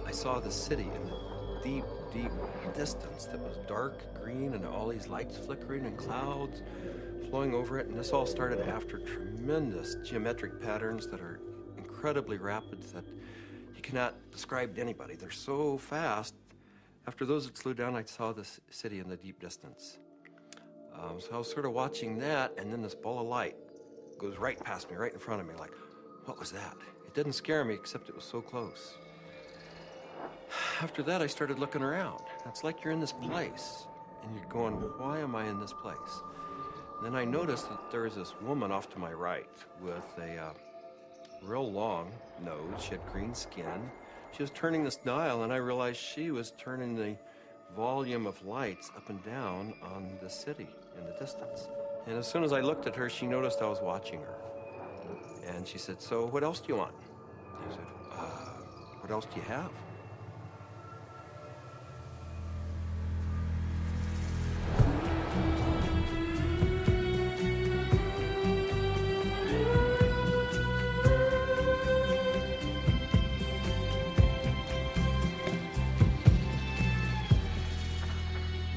I saw the city in the deep, deep distance that was dark green and all these lights flickering and clouds flowing over it. And this all started after tremendous geometric patterns that are incredibly rapid that you cannot describe to anybody. They're so fast. After those had slowed down, I saw this city in the deep distance. So I was sort of watching that, and then this ball of light goes right past me, right in front of me, like, what was that? It didn't scare me, except it was so close. After that, I started looking around. It's like you're in this place, and you're going, why am I in this place? And then I noticed that there was this woman off to my right with a real long nose. She had green skin. She was turning this dial, and I realized she was turning the volume of lights up and down on the city in the distance. And as soon as I looked at her, she noticed I was watching her. And she said, so what else do you want? I said, what else do you have?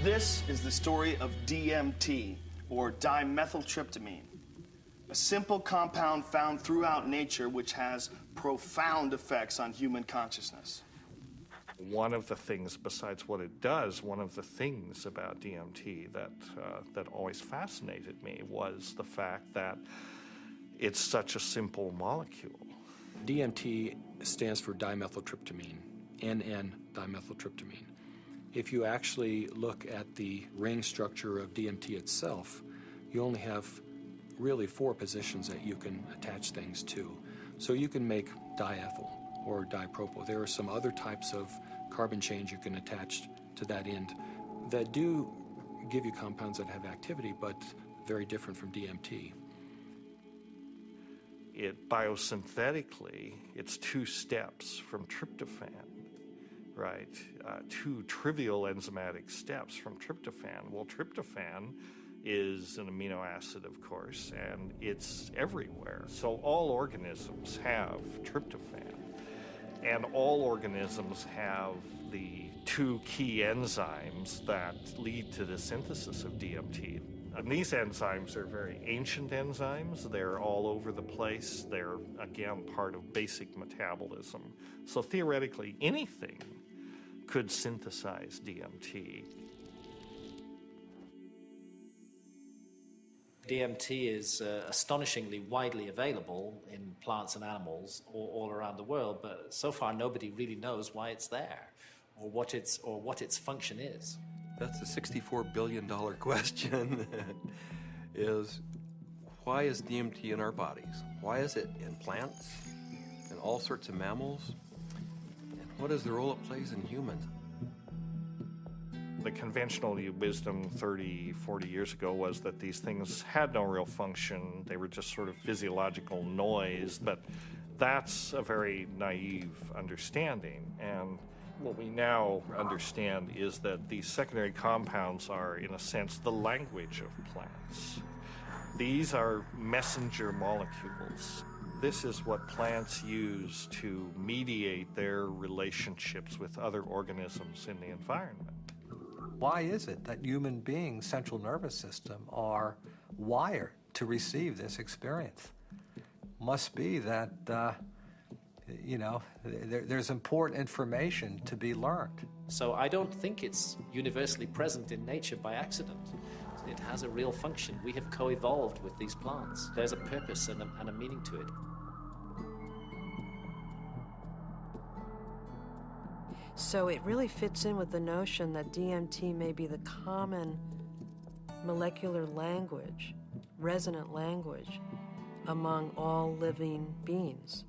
This is the story of DMT, or dimethyltryptamine, a simple compound found throughout nature which has profound effects on human consciousness. One of the things, besides what it does, one of the things about DMT that always fascinated me was the fact that it's such a simple molecule. DMT stands for dimethyltryptamine, N-dimethyltryptamine. If you actually look at the ring structure of DMT itself, you only have really 4 positions that you can attach things to. So you can make diethyl or dipropyl. There are some other types of carbon chains you can attach to that end that do give you compounds that have activity, but very different from DMT. It biosynthetically, it's 2 steps from tryptophan. Right, 2 trivial enzymatic steps from tryptophan. Well, tryptophan is an amino acid, of course, and it's everywhere. So all organisms have tryptophan, and all organisms have the 2 key enzymes that lead to the synthesis of DMT. And these enzymes are very ancient enzymes. They're all over the place. They're, again, part of basic metabolism. So theoretically, anything could synthesize DMT. DMT is astonishingly widely available in plants and animals all around the world, but so far nobody really knows why it's there or what its function is. That's the $64 billion question, is why is DMT in our bodies? Why is it in plants and all sorts of mammals? What is the role it plays in humans? The conventional wisdom 30, 40 years ago was that these things had no real function. They were just sort of physiological noise, but that's a very naive understanding. And what we now understand is that these secondary compounds are, in a sense, the language of plants. These are messenger molecules. This is what plants use to mediate their relationships with other organisms in the environment. Why is it that human beings' central nervous system are wired to receive this experience? Must be that, there's important information to be learned. So I don't think it's universally present in nature by accident. It has a real function. We have co-evolved with these plants. There's a purpose and a meaning to it. So it really fits in with the notion that DMT may be the common molecular language, resonant language, among all living beings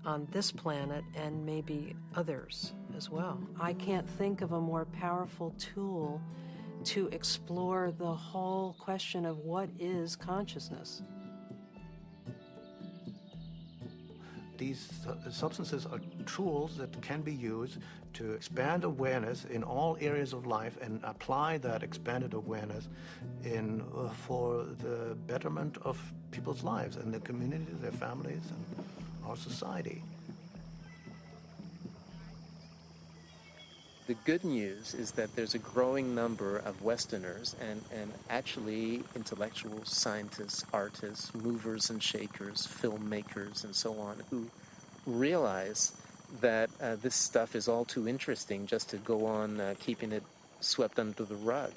on this planet and maybe others as well. I can't think of a more powerful tool to explore the whole question of what is consciousness. these substances are tools that can be used to expand awareness in all areas of life and apply that expanded awareness for the betterment of people's lives and their communities, their families, and our society. The good news is that there's a growing number of Westerners and actually intellectuals, scientists, artists, movers and shakers, filmmakers, and so on, who realize that this stuff is all too interesting just to go on keeping it swept under the rug.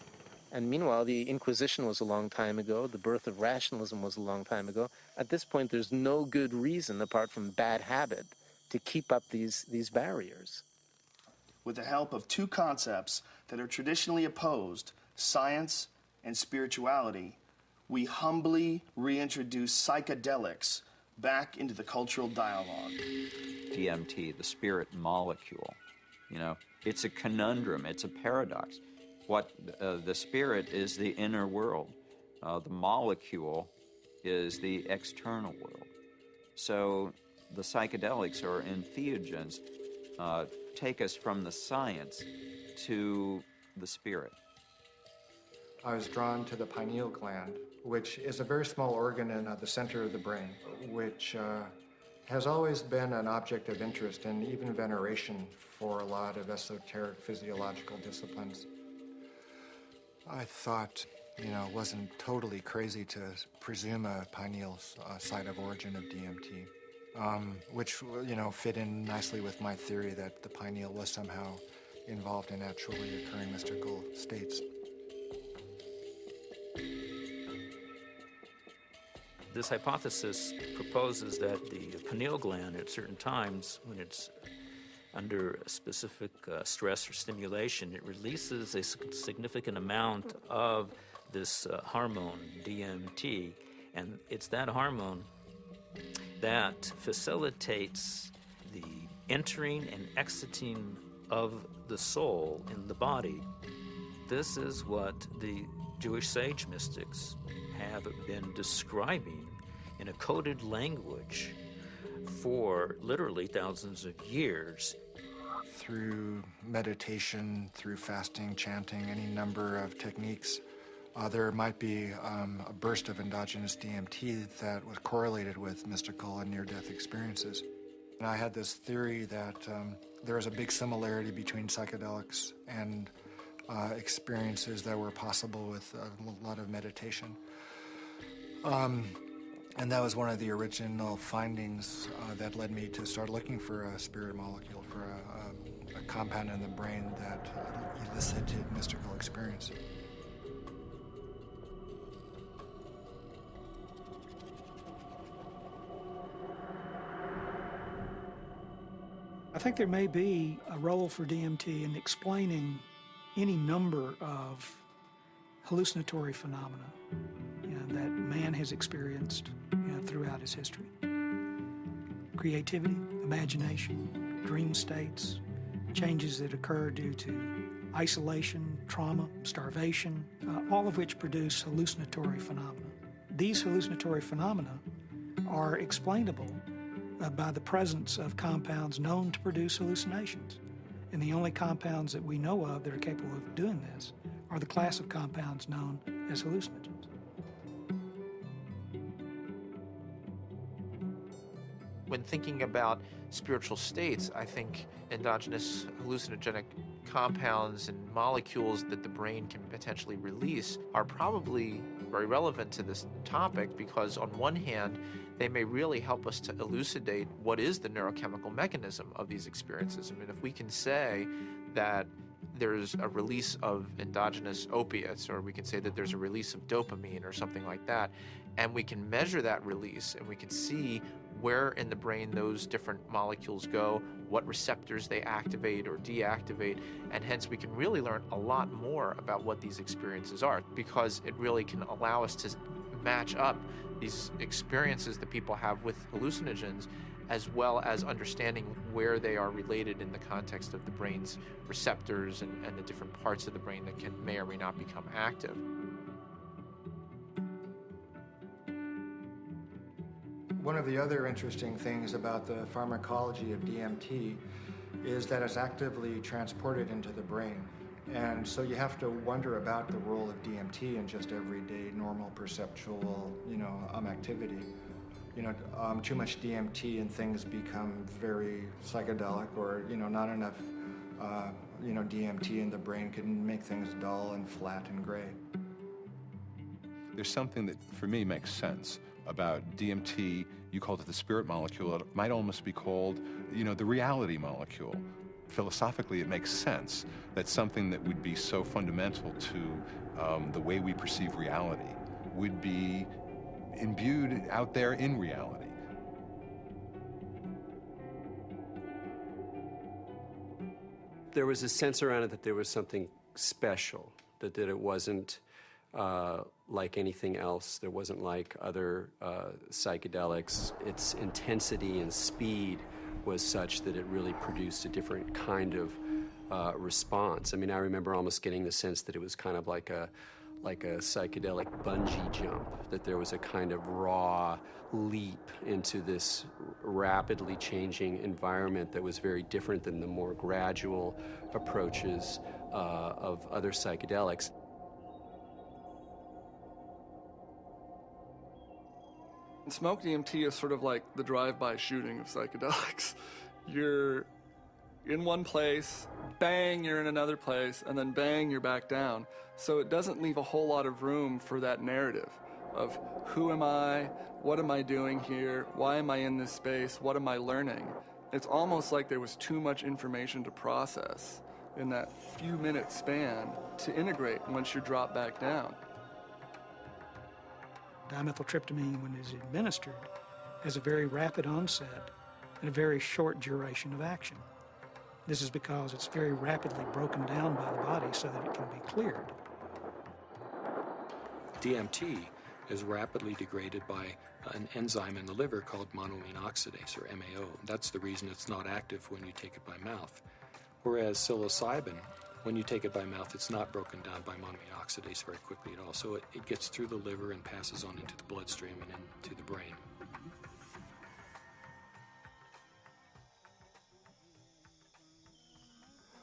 And meanwhile, the Inquisition was a long time ago. The birth of rationalism was a long time ago. At this point, there's no good reason, apart from bad habit, to keep up these barriers. With the help of two concepts that are traditionally opposed, science and spirituality, we humbly reintroduce psychedelics back into the cultural dialogue. DMT, the spirit molecule, it's a conundrum, it's a paradox. What the spirit is the inner world. The molecule is the external world. So the psychedelics or entheogens take us from the science to the spirit. I was drawn to the pineal gland, which is a very small organ in the center of the brain, which has always been an object of interest and even veneration for a lot of esoteric physiological disciplines. I thought, it wasn't totally crazy to presume a pineal site of origin of DMT. Which, fit in nicely with my theory that the pineal was somehow involved in naturally occurring mystical states. This hypothesis proposes that the pineal gland at certain times, when it's under a specific stress or stimulation, it releases a significant amount of this hormone, DMT, and it's that hormone that facilitates the entering and exiting of the soul in the body. This is what the Jewish sage mystics have been describing in a coded language for literally thousands of years. Through meditation, through fasting, chanting, any number of techniques, there might be a burst of endogenous DMT that was correlated with mystical and near-death experiences. And I had this theory that there is a big similarity between psychedelics and experiences that were possible with a lot of meditation. And that was one of the original findings that led me to start looking for a spirit molecule, for a compound in the brain that elicited mystical experience. I think there may be a role for DMT in explaining any number of hallucinatory phenomena that man has experienced throughout his history. Creativity, imagination, dream states, changes that occur due to isolation, trauma, starvation, all of which produce hallucinatory phenomena. These hallucinatory phenomena are explainable by the presence of compounds known to produce hallucinations. And the only compounds that we know of that are capable of doing this are the class of compounds known as hallucinogens. When thinking about spiritual states, I think endogenous hallucinogenic compounds and molecules that the brain can potentially release are probably very relevant to this topic, because on one hand, they may really help us to elucidate what is the neurochemical mechanism of these experiences. I mean, if we can say that there's a release of endogenous opiates, or we can say that there's a release of dopamine or something like that, and we can measure that release and we can see where in the brain those different molecules go, what receptors they activate or deactivate, and hence we can really learn a lot more about what these experiences are, because it really can allow us to match up these experiences that people have with hallucinogens, as well as understanding where they are related in the context of the brain's receptors and the different parts of the brain that may or may not become active. One of the other interesting things about the pharmacology of DMT is that it's actively transported into the brain. And so you have to wonder about the role of DMT in just everyday, normal, perceptual, activity. Too much DMT and things become very psychedelic, or, not enough, DMT in the brain can make things dull and flat and gray. There's something that, for me, makes sense about DMT. You called it the spirit molecule. It might almost be called, the reality molecule. Philosophically, it makes sense that something that would be so fundamental to the way we perceive reality would be imbued out there in reality. There was a sense around it that there was something special, that it wasn't like anything else. There wasn't like other psychedelics. Its intensity and speed was such that it really produced a different kind of response. I mean, I remember almost getting the sense that it was kind of like a psychedelic bungee jump, that there was a kind of raw leap into this rapidly changing environment that was very different than the more gradual approaches of other psychedelics. Smoke DMT is sort of like the drive-by shooting of psychedelics. You're in one place, bang, you're in another place, and then bang, you're back down. So it doesn't leave a whole lot of room for that narrative of who am I, what am I doing here, why am I in this space, what am I learning? It's almost like there was too much information to process in that few minute span to integrate once you drop back down. Dimethyltryptamine, when it's administered, has a very rapid onset and a very short duration of action. This is because it's very rapidly broken down by the body so that it can be cleared. DMT is rapidly degraded by an enzyme in the liver called monoamine oxidase, or MAO. That's the reason it's not active when you take it by mouth. Whereas psilocybin, when you take it by mouth, it's not broken down by monoamine oxidase very quickly at all. So it gets through the liver and passes on into the bloodstream and into the brain.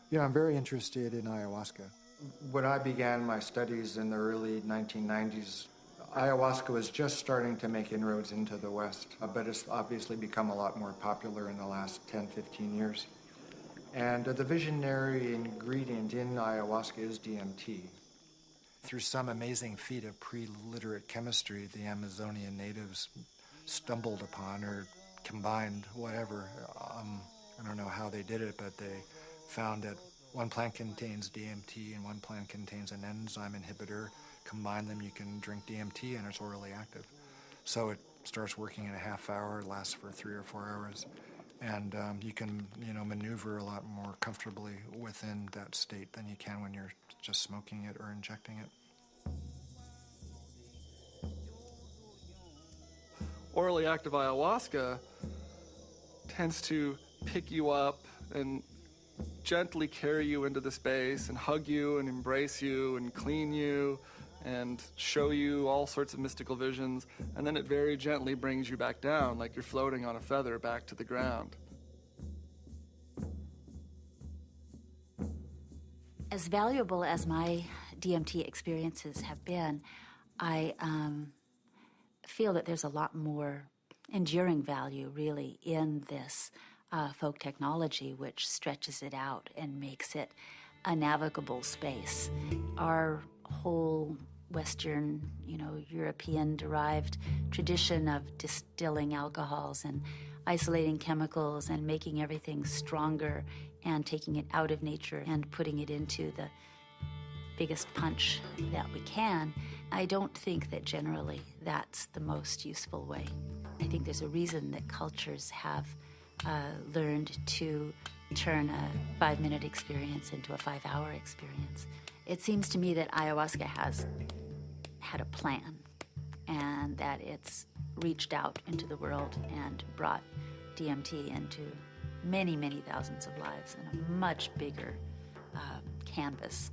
Yeah, I'm very interested in ayahuasca. When I began my studies in the early 1990s, ayahuasca was just starting to make inroads into the West, but it's obviously become a lot more popular in the last 10, 15 years. And the visionary ingredient in ayahuasca is DMT. Through some amazing feat of pre-literate chemistry, the Amazonian natives stumbled upon or combined whatever. I don't know how they did it, but they found that one plant contains DMT and one plant contains an enzyme inhibitor. Combine them, you can drink DMT and it's orally active. So it starts working in a half hour, lasts for 3 or 4 hours. And you can, maneuver a lot more comfortably within that state than you can when you're just smoking it or injecting it. Orally active ayahuasca tends to pick you up and gently carry you into the space and hug you and embrace you and clean you and show you all sorts of mystical visions, and then it very gently brings you back down like you're floating on a feather back to the ground. As valuable as my DMT experiences have been, I feel that there's a lot more enduring value, really, in this folk technology, which stretches it out and makes it a navigable space. Our whole Western, European-derived tradition of distilling alcohols and isolating chemicals and making everything stronger and taking it out of nature and putting it into the biggest punch that we can, I don't think that generally that's the most useful way. I think there's a reason that cultures have learned to turn a 5-minute experience into a 5-hour experience. It seems to me that ayahuasca has had a plan and that it's reached out into the world and brought DMT into many, many thousands of lives in a much bigger canvas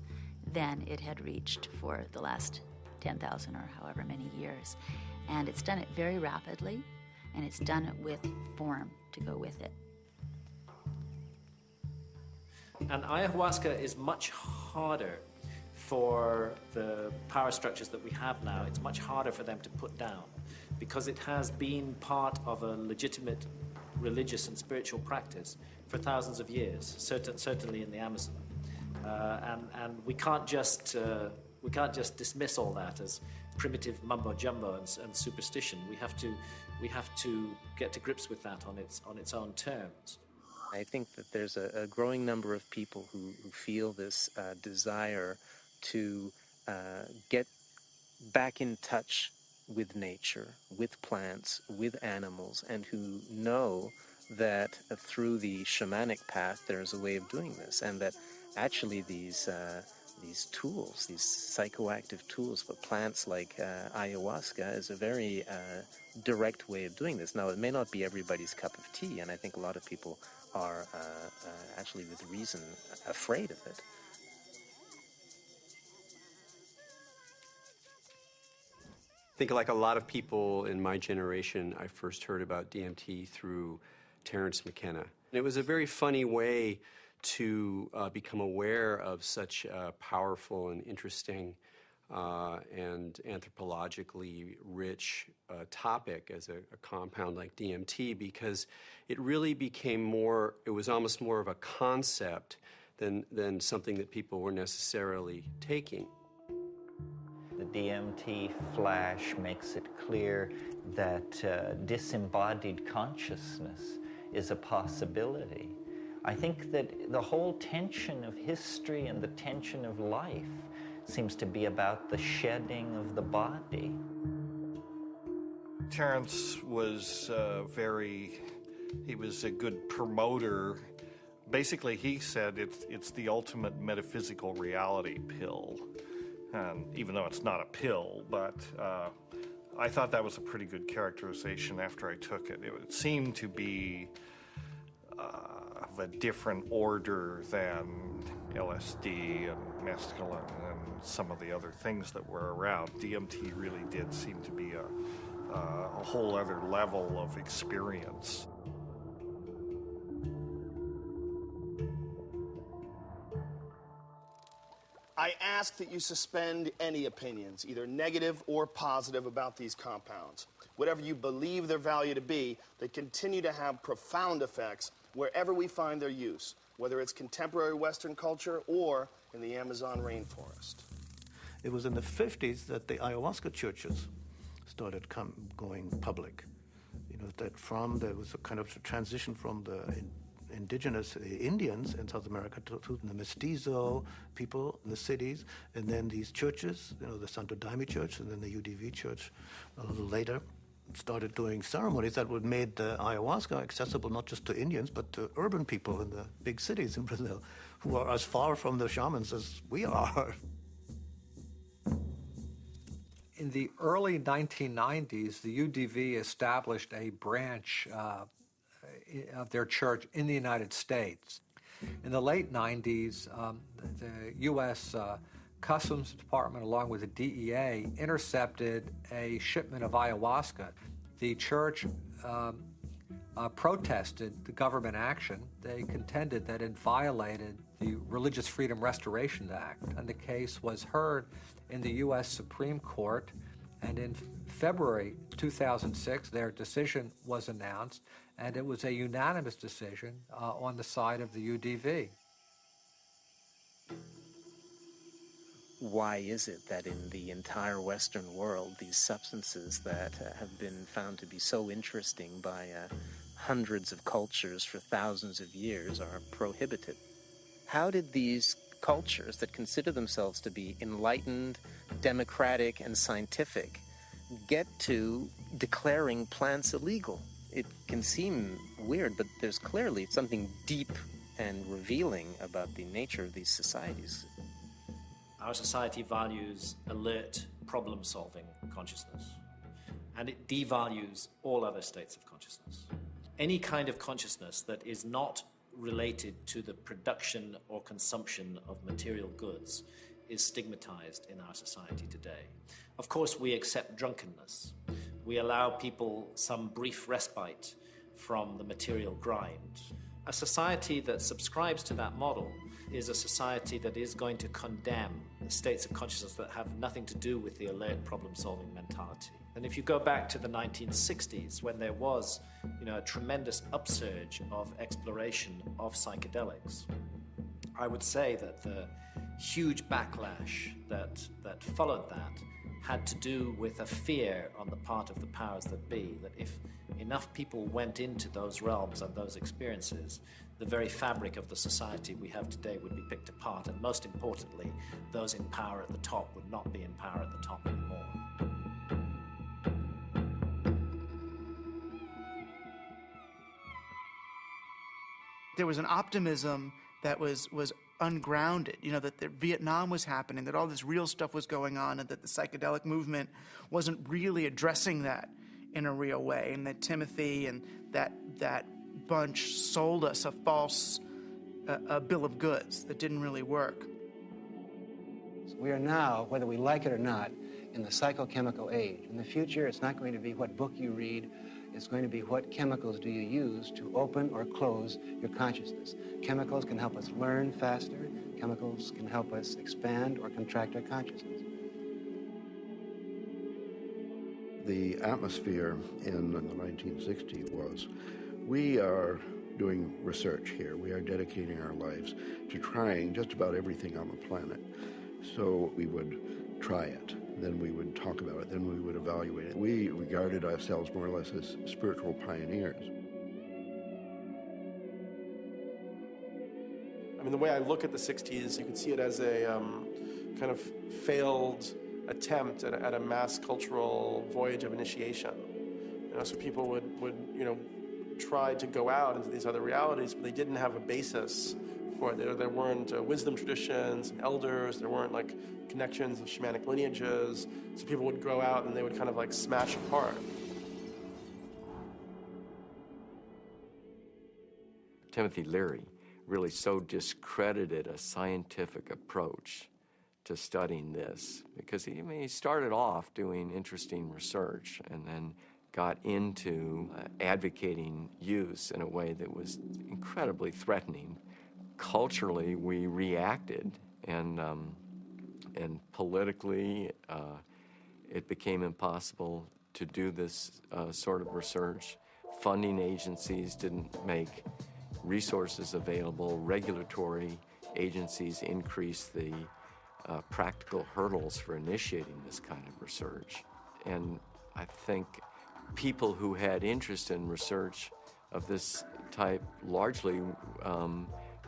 than it had reached for the last 10,000 or however many years. And it's done it very rapidly and it's done it with form to go with it. And ayahuasca is much harder for the power structures that we have now. It's much harder for them to put down because it has been part of a legitimate religious and spiritual practice for thousands of years, certainly in the Amazon. And we can't just dismiss all that as primitive mumbo jumbo and superstition. We have to get to grips with that on its own terms. I think that there's a growing number of people who feel this desire to get back in touch with nature, with plants, with animals, and who know that through the shamanic path there's a way of doing this, and that actually these tools, these psychoactive tools for plants like ayahuasca is a very direct way of doing this. Now, it may not be everybody's cup of tea, and I think a lot of people are actually with reason afraid of it. I think like a lot of people in my generation, I first heard about DMT through Terence McKenna. And it was a very funny way to become aware of such a powerful and interesting and anthropologically rich topic as a compound like DMT, because it really became more, it was almost more of a concept than something that people were necessarily taking. The DMT flash makes it clear that disembodied consciousness is a possibility. I think that the whole tension of history and the tension of life seems to be about the shedding of the body. Terence was he was a good promoter. Basically, he said it's the ultimate metaphysical reality pill. And even though it's not a pill, but I thought that was a pretty good characterization after I took it. It seemed to be of a different order than LSD and mescaline and some of the other things that were around. DMT really did seem to be a whole other level of experience. I ask that you suspend any opinions, either negative or positive, about these compounds. Whatever you believe their value to be, they continue to have profound effects wherever we find their use, whether it's contemporary Western culture or in the Amazon rainforest. It was in the 50s that the ayahuasca churches started going public. You know, that there was a kind of transition from the indigenous Indians in South America to the mestizo people in the cities, and then these churches, you know, the Santo Daime Church and then the UDV Church a little later, started doing ceremonies that would made the ayahuasca accessible not just to Indians but to urban people in the big cities in Brazil, who are as far from the shamans as we are. In the early 1990s, the UDV established a branch of their church in the United States. In the late 90s, the U.S. Customs Department, along with the DEA, intercepted a shipment of ayahuasca. The church protested the government action. They contended that it violated the Religious Freedom Restoration Act, and the case was heard in the U.S. Supreme Court, and in February 2006, their decision was announced, and it was a unanimous decision on the side of the UDV. Why is it that in the entire Western world, these substances that have been found to be so interesting by hundreds of cultures for thousands of years are prohibited? How did these cultures that consider themselves to be enlightened, democratic, and scientific get to declaring plants illegal? It can seem weird, but there's clearly something deep and revealing about the nature of these societies. Our society values alert, problem-solving consciousness, and it devalues all other states of consciousness. Any kind of consciousness that is not related to the production or consumption of material goods is stigmatized in our society today. Of course, we accept drunkenness, We allow people some brief respite from the material grind. A society that subscribes to that model is a society that is going to condemn states of consciousness that have nothing to do with the alert problem-solving mentality. And if you go back to the 1960s, when there was, a tremendous upsurge of exploration of psychedelics, I would say that the huge backlash that followed that had to do with a fear on the part of the powers that be, that if enough people went into those realms and those experiences, the very fabric of the society we have today would be picked apart, and most importantly, those in power at the top would not be in power at the top anymore. There was an optimism that was ungrounded, that Vietnam was happening, that all this real stuff was going on, and that the psychedelic movement wasn't really addressing that in a real way, and that Timothy and that bunch sold us a false bill of goods that didn't really work. We are now, whether we like it or not, in the psychochemical age. In the future, it's not going to be what book you read, it's going to be what chemicals do you use to open or close your consciousness. Chemicals can help us learn faster. Chemicals can help us expand or contract our consciousness. The atmosphere in the 1960s was, we are doing research here. We are dedicating our lives to trying just about everything on the planet. So we would try it. Then we would talk about it, then we would evaluate it. We regarded ourselves more or less as spiritual pioneers. I mean, the way I look at the 60s, you can see it as a kind of failed attempt at a mass cultural voyage of initiation. So people would try to go out into these other realities, but they didn't have a basis for it. There weren't wisdom traditions and elders, there weren't connections of shamanic lineages, so people would go out and they would kind of smash apart. Timothy Leary really so discredited a scientific approach to studying this, because he started off doing interesting research and then got into advocating use in a way that was incredibly threatening. Culturally, we reacted, and politically, it became impossible to do this sort of research. Funding agencies didn't make resources available. Regulatory agencies increased the practical hurdles for initiating this kind of research. And I think people who had interest in research of this type largely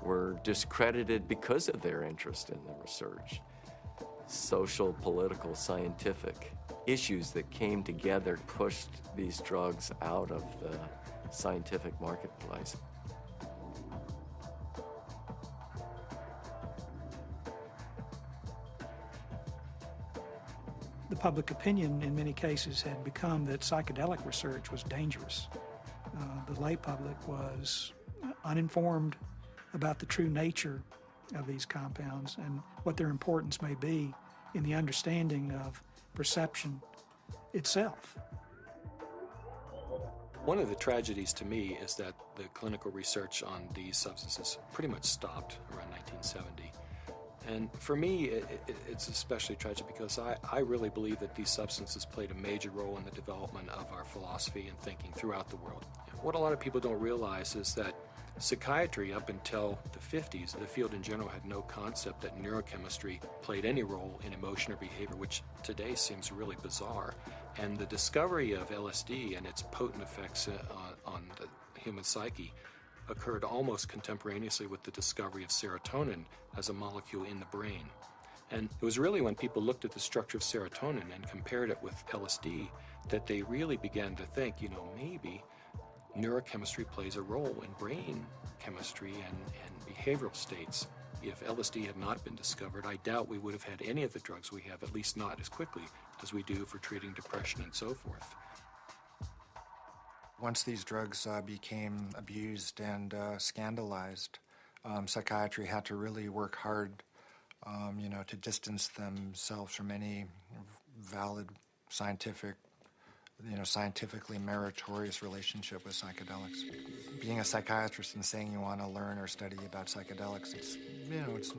were discredited because of their interest in the research. Social, political, scientific issues that came together pushed these drugs out of the scientific marketplace. The public opinion in many cases had become that psychedelic research was dangerous. The lay public was uninformed about the true nature of these compounds and what their importance may be in the understanding of perception itself. One of the tragedies to me is that the clinical research on these substances pretty much stopped around 1970. And for me, it's especially tragic because I really believe that these substances played a major role in the development of our philosophy and thinking throughout the world. What a lot of people don't realize is that psychiatry, up until the 50s, the field in general had no concept that neurochemistry played any role in emotion or behavior, which today seems really bizarre. And the discovery of LSD and its potent effects on the human psyche occurred almost contemporaneously with the discovery of serotonin as a molecule in the brain. And it was really when people looked at the structure of serotonin and compared it with LSD that they really began to think, maybe neurochemistry plays a role in brain chemistry and behavioral states. If LSD had not been discovered, I doubt we would have had any of the drugs we have, at least not as quickly as we do for treating depression and so forth. Once these drugs became abused and scandalized, psychiatry had to really work hard, to distance themselves from any valid scientific scientifically meritorious relationship with psychedelics. Being a psychiatrist and saying you want to learn or study about psychedelics, it's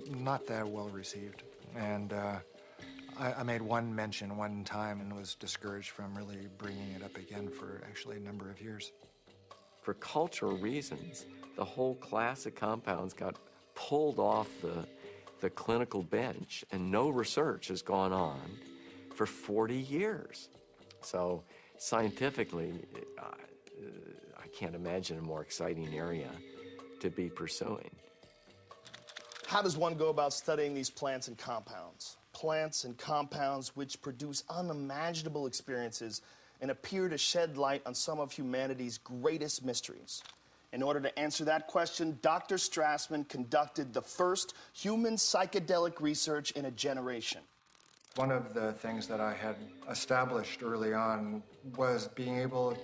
not that well received. And I made one mention one time and was discouraged from really bringing it up again for actually a number of years. For cultural reasons, the whole class of compounds got pulled off the clinical bench, and no research has gone on for 40 years. So scientifically, I can't imagine a more exciting area to be pursuing. How does one go about studying these plants and compounds? Plants and compounds which produce unimaginable experiences and appear to shed light on some of humanity's greatest mysteries. In order to answer that question, Dr. Strassman conducted the first human psychedelic research in a generation. One of the things that I had established early on was being able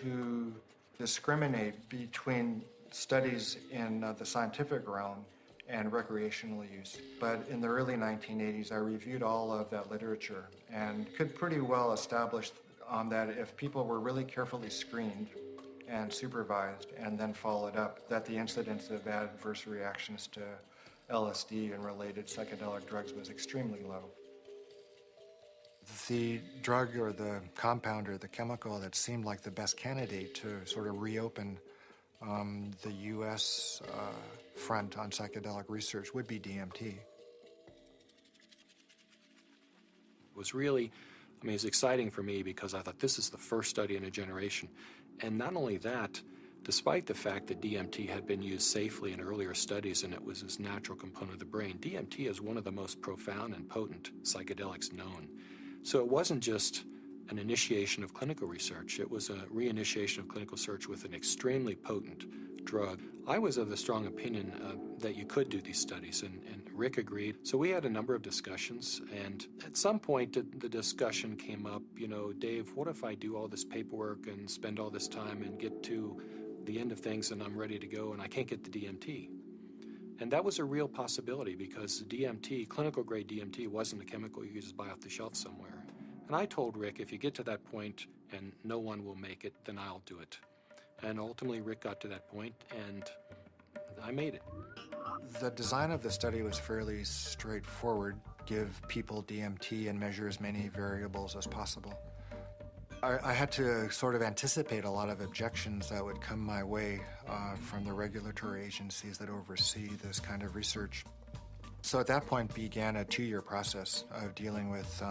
to discriminate between studies in the scientific realm and recreational use. But in the early 1980s, I reviewed all of that literature and could pretty well establish that if people were really carefully screened and supervised and then followed up, that the incidence of adverse reactions to LSD and related psychedelic drugs was extremely low. The drug or the compound or the chemical that seemed like the best candidate to sort of reopen the U.S. Front on psychedelic research would be DMT. It was really, it was exciting for me because I thought this is the first study in a generation. And not only that, despite the fact that DMT had been used safely in earlier studies and it was this natural component of the brain, DMT is one of the most profound and potent psychedelics known. So it wasn't just an initiation of clinical research, it was a reinitiation of clinical research with an extremely potent drug. I was of the strong opinion that you could do these studies, and Rick agreed. So we had a number of discussions, and at some point the discussion came up, Dave, what if I do all this paperwork and spend all this time and get to the end of things and I'm ready to go and I can't get the DMT? And that was a real possibility because DMT, clinical grade DMT, wasn't a chemical you could just buy off the shelf somewhere. And I told Rick, if you get to that point and no one will make it, then I'll do it. And ultimately, Rick got to that point, and I made it. The design of the study was fairly straightforward. Give people DMT and measure as many variables as possible. I had to sort of anticipate a lot of objections that would come my way from the regulatory agencies that oversee this kind of research. So at that point began a 2-year process of dealing with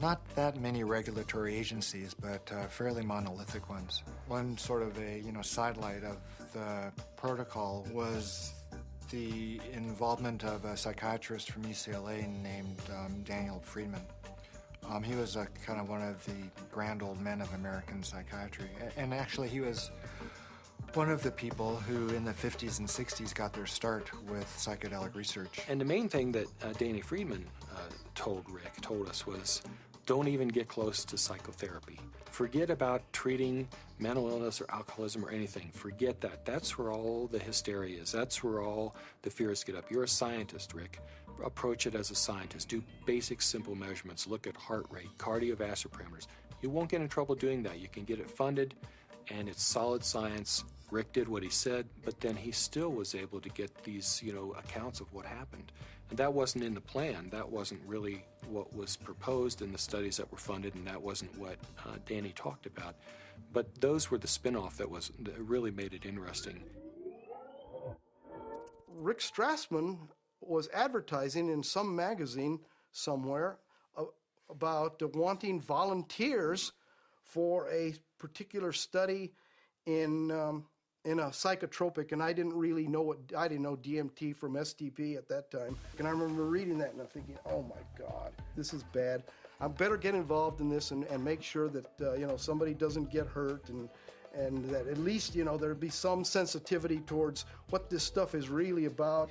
not that many regulatory agencies, but fairly monolithic ones. One sort of a sidelight of the protocol was the involvement of a psychiatrist from UCLA named Daniel Friedman. He was kind of one of the grand old men of American psychiatry, and actually he was one of the people who in the 50s and 60s got their start with psychedelic research. And the main thing that Danny Friedman told us was, don't even get close to psychotherapy. Forget about treating mental illness or alcoholism or anything. Forget that. That's where all the hysteria is. That's where all the fears get up. You're a scientist, Rick. Approach it as a scientist. Do basic, simple measurements. Look at heart rate, cardiovascular parameters. You won't get in trouble doing that. You can get it funded, and it's solid science. Rick did what he said, but then he still was able to get these, accounts of what happened. And that wasn't in the plan. That wasn't really what was proposed in the studies that were funded, and that wasn't what Danny talked about. But those were the spin-off that really made it interesting. Rick Strassman was advertising in some magazine somewhere about wanting volunteers for a particular study in a psychotropic, and I didn't really know I didn't know DMT from STP at that time. And I remember reading that and I'm thinking, oh my God, this is bad. I better get involved in this and make sure that somebody doesn't get hurt and that at least there'd be some sensitivity towards what this stuff is really about.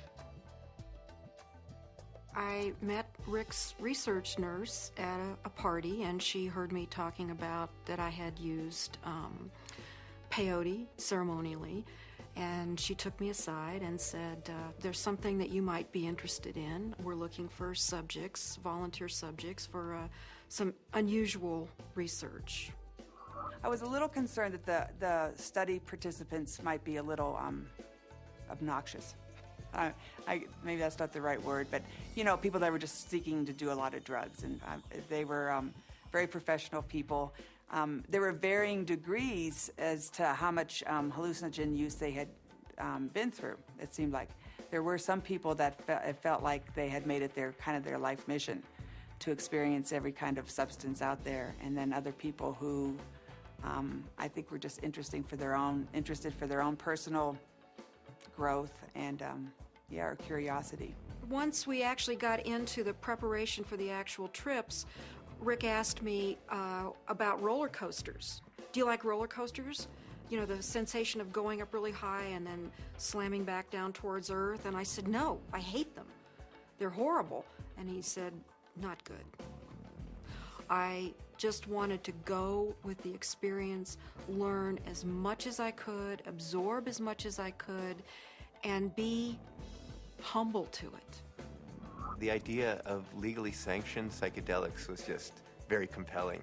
I met Rick's research nurse at a party, and she heard me talking about that I had used peyote ceremonially, and she took me aside and said, there's something that you might be interested in. We're looking for subjects, volunteer subjects, for some unusual research. I was a little concerned that the study participants might be a little obnoxious. Maybe that's not the right word, but you know, people that were just seeking to do a lot of drugs, and they were very professional people. There were varying degrees as to how much hallucinogen use they had been through. It seemed like there were some people that it felt like they had made it their life mission to experience every kind of substance out there, and then other people who I think were just interested for their own personal growth and or curiosity. Once we actually got into the preparation for the actual trips, Rick asked me about roller coasters. Do you like roller coasters? You know, the sensation of going up really high and then slamming back down towards Earth. And I said, no, I hate them. They're horrible. And he said, not good. I just wanted to go with the experience, learn as much as I could, absorb as much as I could, and be humble to it. The idea of legally sanctioned psychedelics was just very compelling.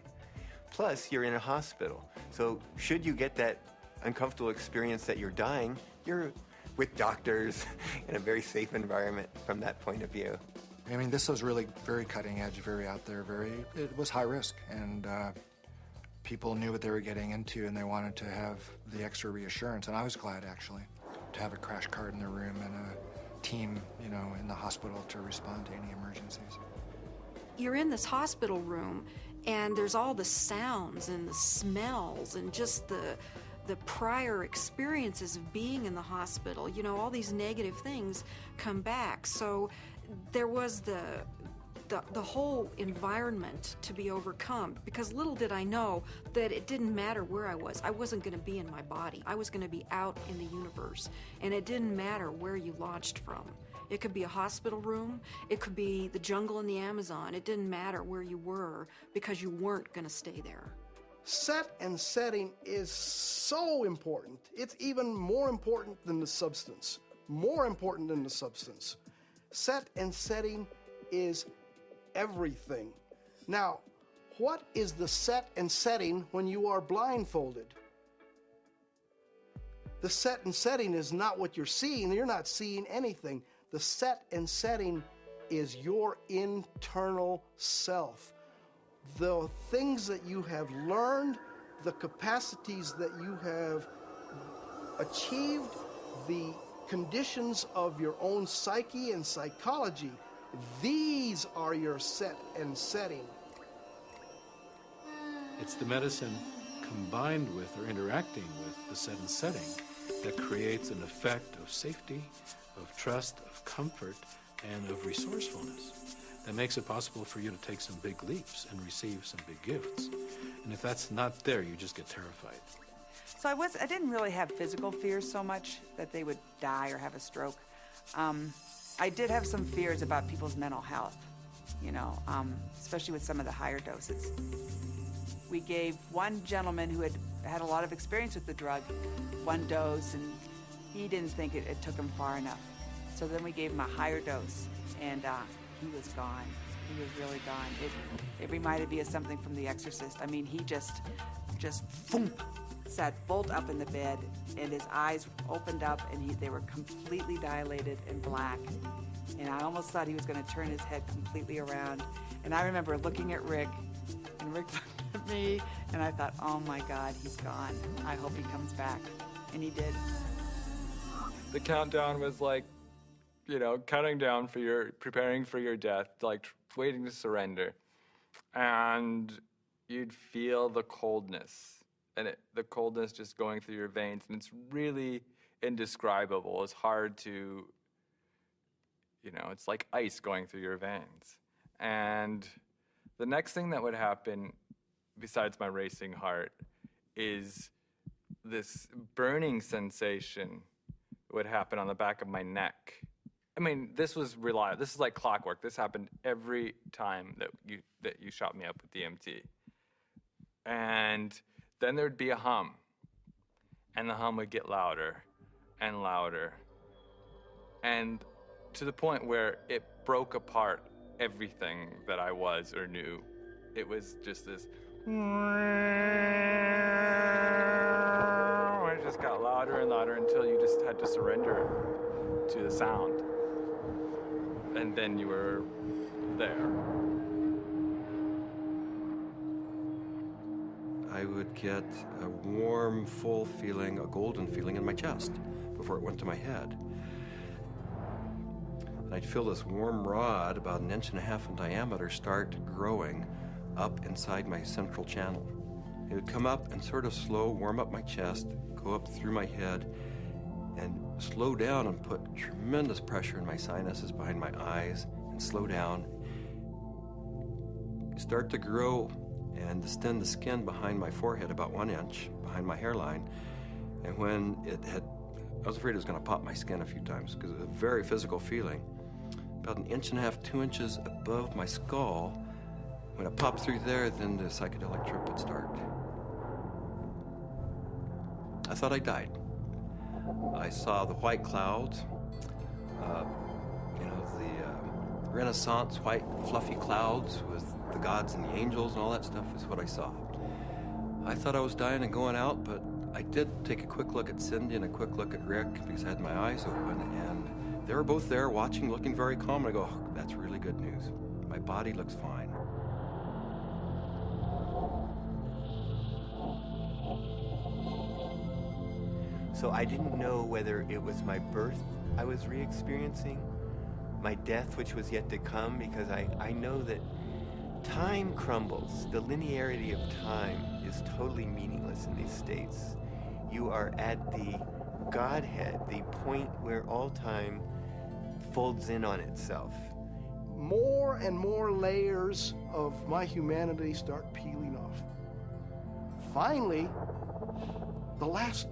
Plus, you're in a hospital, so should you get that uncomfortable experience that you're dying, you're with doctors in a very safe environment from that point of view. I mean, this was really very cutting edge, very out there, it was high risk, and people knew what they were getting into, and they wanted to have the extra reassurance, and I was glad, actually, to have a crash cart in the room and a team, you know, in the hospital to respond to any emergencies. You're in this hospital room, and there's all the sounds and the smells and just the prior experiences of being in the hospital. You know, all these negative things come back. So there was the whole environment to be overcome, because little did I know that it didn't matter where I was. I wasn't going to be in my body. I was going to be out in the universe, and it didn't matter where you launched from. It could be a hospital room. It could be the jungle in the Amazon. It didn't matter where you were, because you weren't going to stay there. Set and setting is so important. It's even more important than the substance. More important than the substance. Set and setting is everything. Now, what is the set and setting when you are blindfolded? The set and setting is not what you're seeing. You're not seeing anything. The set and setting is your internal self. The things that you have learned, the capacities that you have achieved, the conditions of your own psyche and psychology, these are your set and setting. It's the medicine combined with or interacting with the set and setting that creates an effect of safety, of trust, of comfort, and of resourcefulness that makes it possible for you to take some big leaps and receive some big gifts. And if that's not there, you just get terrified. So I didn't really have physical fears so much that they would die or have a stroke. I did have some fears about people's mental health, you know, especially with some of the higher doses. We gave one gentleman who had a lot of experience with the drug one dose, and he didn't think it took him far enough. So then we gave him a higher dose, and he was gone. He was really gone. It reminded me of something from The Exorcist. I mean, he just boom, sat bolt up in the bed, and his eyes opened up, and they were completely dilated and black. And I almost thought he was going to turn his head completely around. And I remember looking at Rick, and Rick looked at me, and I thought, oh my God, he's gone. I hope he comes back. And he did. The countdown was like, you know, counting down preparing for your death, like waiting to surrender. And you'd feel the coldness, and the coldness just going through your veins, and it's really indescribable. It's hard to, you know, it's like ice going through your veins. And the next thing that would happen, besides my racing heart, is this burning sensation would happen on the back of my neck. I mean, this was reliable. This is like clockwork. This happened every time that you shot me up with DMT. And then there'd be a hum, and the hum would get louder and louder, and to the point where it broke apart everything that I was or knew. It was just this. and louder until you just had to surrender to the sound. And then you were there. I would get a warm, full feeling, a golden feeling in my chest before it went to my head. And I'd feel this warm rod, about 1.5 inches in diameter, start growing up inside my central channel. It would come up and sort of slow, warm up my chest, go up through my head, and slow down and put tremendous pressure in my sinuses behind my eyes, and slow down. Start to grow and distend the skin behind my forehead about 1 inch, behind my hairline. And when it had, I was afraid it was going to pop my skin a few times because it was a very physical feeling. About 1.5 inches, 2 inches above my skull, when it popped through there, then the psychedelic trip would start. I thought I died. I saw the white clouds, the Renaissance white fluffy clouds with the gods and the angels and all that stuff is what I saw. I thought I was dying and going out, but I did take a quick look at Cindy and a quick look at Rick because I had my eyes open, and they were both there watching, looking very calm. And I go, oh, that's really good news. My body looks fine. So I didn't know whether it was my birth I was re-experiencing, my death which was yet to come, because I know that time crumbles. The linearity of time is totally meaningless in these states. You are at the Godhead, the point where all time folds in on itself. More and more layers of my humanity start peeling off. Finally, the last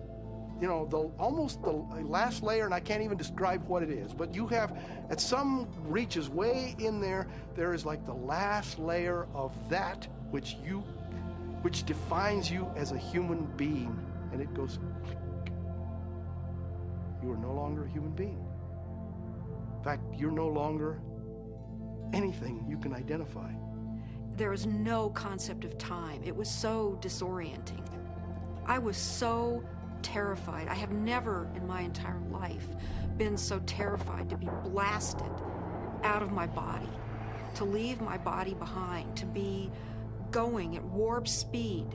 last layer, and I can't even describe what it is, but you have, at some reaches way in there, there is like the last layer of that which defines you as a human being, and it goes click. You are no longer a human being. In fact, you're no longer anything you can identify. There was no concept of time. It was so disorienting. I was so terrified. I have never in my entire life been so terrified to be blasted out of my body, to leave my body behind, to be going at warp speed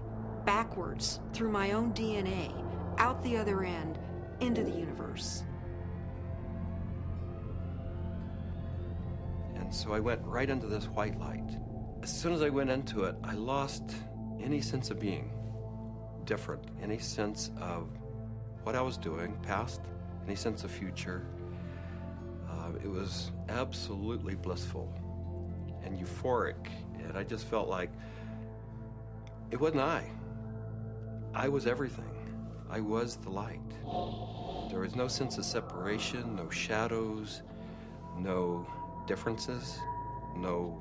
backwards through my own DNA, out the other end, into the universe. And so I went right into this white light. As soon as I went into it, I lost any sense of being different, any sense of what I was doing, past, any sense of future. It was absolutely blissful and euphoric, and I just felt like it wasn't I. I was everything. I was the light. There was no sense of separation, no shadows, no differences, no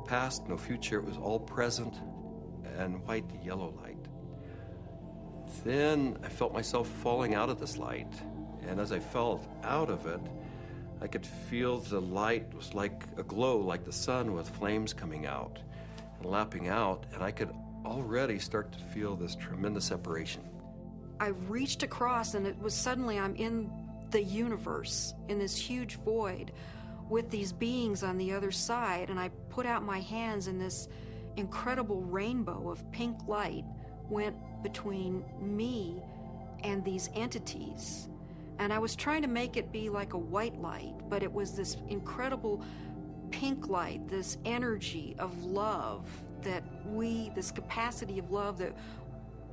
past, no future. It was all present and white to yellow light. Then I felt myself falling out of this light, and as I fell out of it, I could feel the light was like a glow, like the sun with flames coming out and lapping out, and I could already start to feel this tremendous separation. I reached across, and it was suddenly I'm in the universe, in this huge void, with these beings on the other side, and I put out my hands, and this incredible rainbow of pink light went between me and these entities. And I was trying to make it be like a white light, but it was this incredible pink light, this energy of love this capacity of love that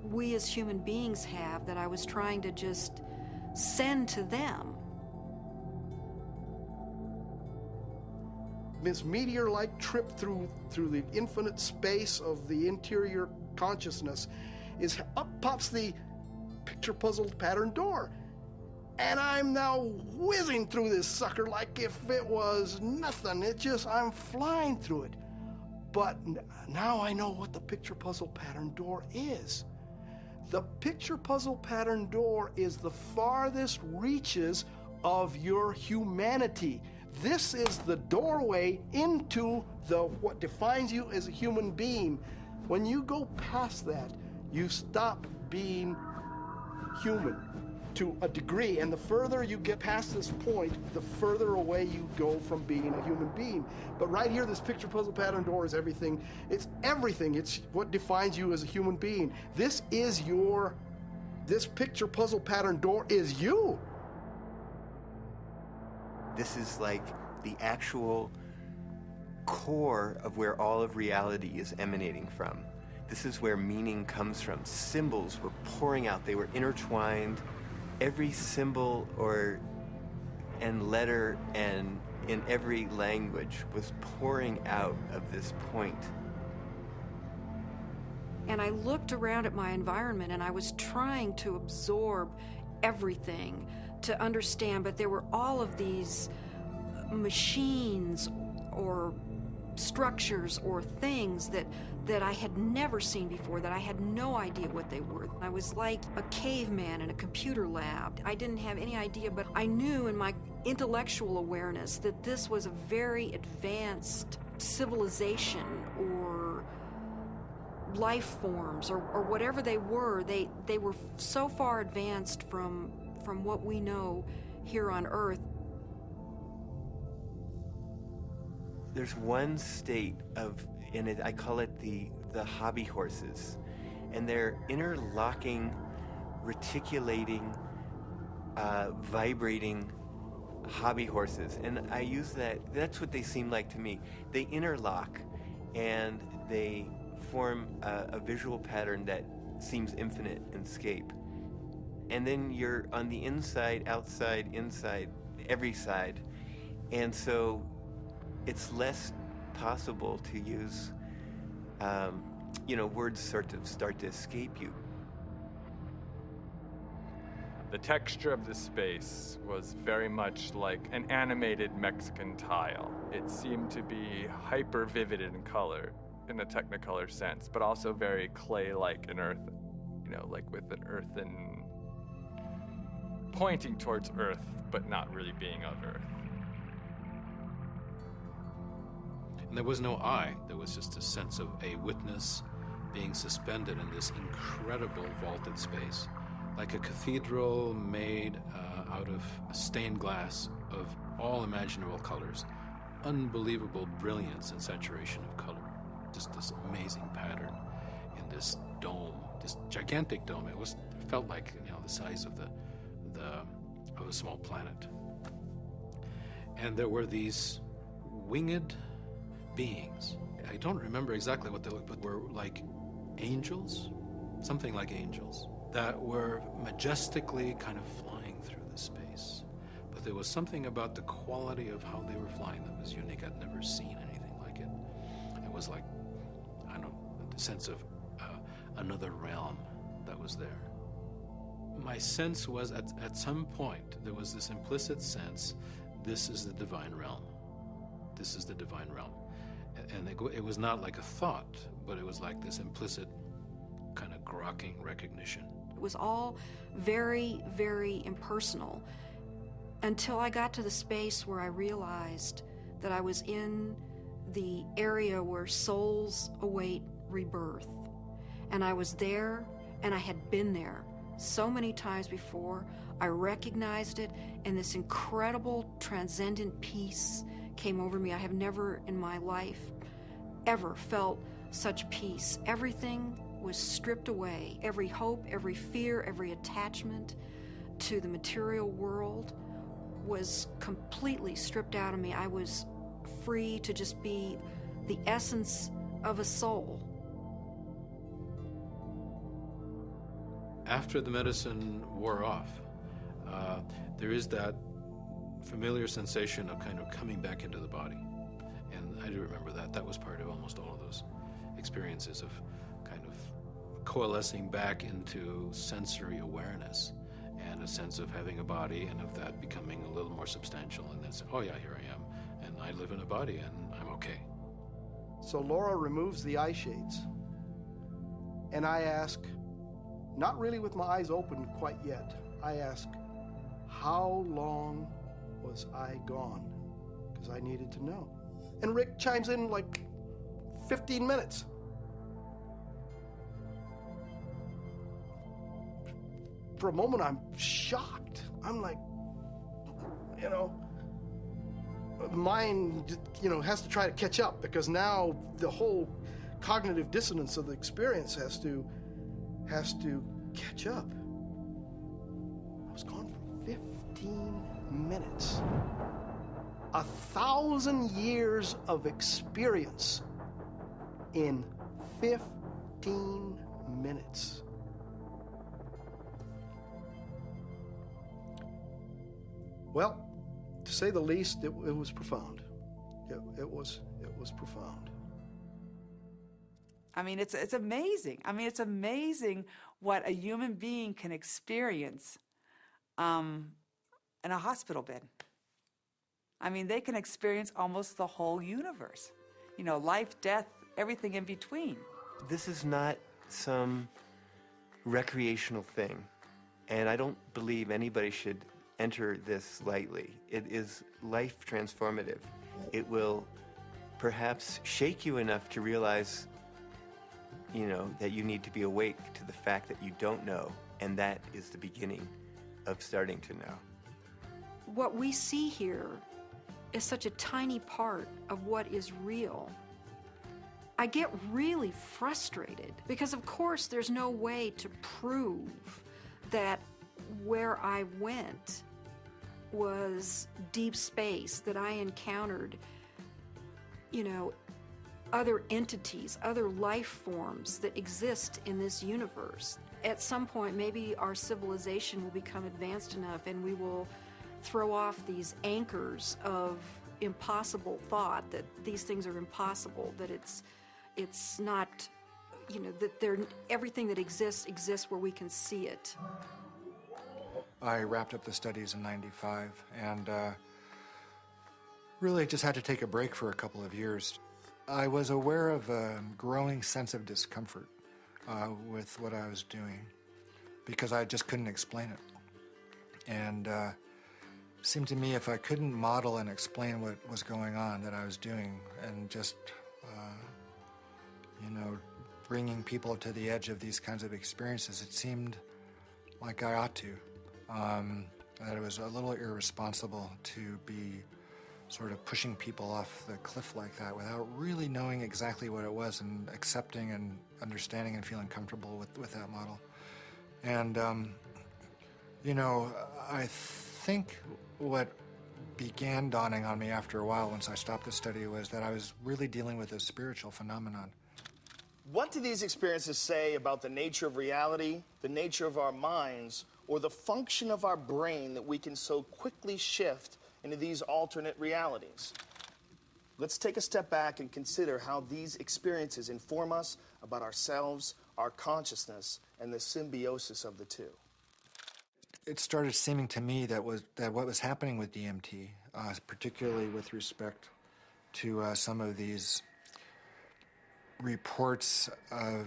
we as human beings have, that I was trying to just send to them. This meteor-like trip through the infinite space of the interior consciousness is up pops the picture puzzle pattern door. And I'm now whizzing through this sucker like if it was nothing. I'm flying through it. But now I know what the picture puzzle pattern door is. The picture puzzle pattern door is the farthest reaches of your humanity. This is the doorway into what defines you as a human being. When you go past that, you stop being human. to a degree, and the further you get past this point, the further away you go from being a human being. But right here, this picture puzzle pattern door is everything. It's everything. It's what defines you as a human being. This picture puzzle pattern door is you. This is like the actual core of where all of reality is emanating from. This is where meaning comes from. Symbols were pouring out. They were intertwined. Every symbol and letter and in every language was pouring out of this point. And I looked around at my environment and I was trying to absorb everything, to understand, but there were all of these machines or structures or things that I had never seen before, that I had no idea what they were. I was like a caveman in a computer lab. I didn't have any idea, but I knew in my intellectual awareness that this was a very advanced civilization or life forms or whatever they were. They were so far advanced from what we know here on Earth. There's one state in it, I call it the hobby horses, and they're interlocking, reticulating, vibrating hobby horses, and I use that's what they seem like to me. They interlock, and they form a visual pattern that seems infinite in scape. And then you're on the inside, outside, inside, every side, and so it's less possible to use, words sort of start to escape you. The texture of the space was very much like an animated Mexican tile. It seemed to be hyper vivid in color, in a Technicolor sense, but also very clay-like and earth, like with an earthen, pointing towards earth, but not really being of earth. And there was no I. There was just a sense of a witness being suspended in this incredible vaulted space, like a cathedral made out of stained glass of all imaginable colors. Unbelievable brilliance and saturation of color. Just this amazing pattern in this dome, this gigantic dome. It felt like the size of of a small planet. And there were these winged beings. I don't remember exactly what they looked, but were like angels, something like angels, that were majestically kind of flying through the space. But there was something about the quality of how they were flying that was unique. I'd never seen anything like it. It was like, I don't know, the sense of another realm that was there. My sense was at some point there was this implicit sense, this is the divine realm. This is the divine realm. And it was not like a thought, but it was like this implicit kind of grokking recognition. It was all very, very impersonal until I got to the space where I realized that I was in the area where souls await rebirth. And I was there, and I had been there so many times before. I recognized it, and this incredible transcendent peace came over me. I have never in my life ever felt such peace. Everything was stripped away. Every hope, every fear, every attachment to the material world was completely stripped out of me. I was free to just be the essence of a soul. After the medicine wore off, there is that familiar sensation of kind of coming back into the body. And I do remember that. That was part of almost all of those experiences of kind of coalescing back into sensory awareness and a sense of having a body and of that becoming a little more substantial. And then say, oh yeah, here I am. And I live in a body and I'm okay. So Laura removes the eye shades. And I ask, not really with my eyes open quite yet, I ask, how long was I gone? Because I needed to know. And Rick chimes in like 15 minutes. for a moment, I'm shocked. I'm like, you know, mind, you know, has to try to catch up, because now the whole cognitive dissonance of the experience has to catch up. I was gone for 15 minutes. 1,000 years of experience in 15 minutes. Well, to say the least, it was profound. It was profound. I mean, it's amazing. I mean, it's amazing what a human being can experience in a hospital bed. I mean, they can experience almost the whole universe. You know, life, death, everything in between. This is not some recreational thing, and I don't believe anybody should enter this lightly. It is life transformative. It will perhaps shake you enough to realize, you know, that you need to be awake to the fact that you don't know, and that is the beginning of starting to know. What we see here is such a tiny part of what is real. I get really frustrated because, of course, there's no way to prove that where I went was deep space, that I encountered, you know, other entities, other life forms that exist in this universe. At some point, maybe our civilization will become advanced enough and we will throw off these anchors of impossible thought, that these things are impossible, that it's not, you know, that everything that exists where we can see it. I wrapped up the studies in '95 and really just had to take a break for a couple of years. I was aware of a growing sense of discomfort with what I was doing because I just couldn't explain it. And it seemed to me if I couldn't model and explain what was going on that I was doing and just, you know, bringing people to the edge of these kinds of experiences, it seemed like I ought to. That it was a little irresponsible to be sort of pushing people off the cliff like that without really knowing exactly what it was and accepting and understanding and feeling comfortable with that model. And, you know, I think what began dawning on me after a while once I stopped the study was that I was really dealing with a spiritual phenomenon. What do these experiences say about the nature of reality, the nature of our minds, or the function of our brain that we can so quickly shift into these alternate realities? Let's take a step back and consider how these experiences inform us about ourselves, our consciousness, and the symbiosis of the two. It started seeming to me that what was happening with DMT, particularly with respect to some of these reports of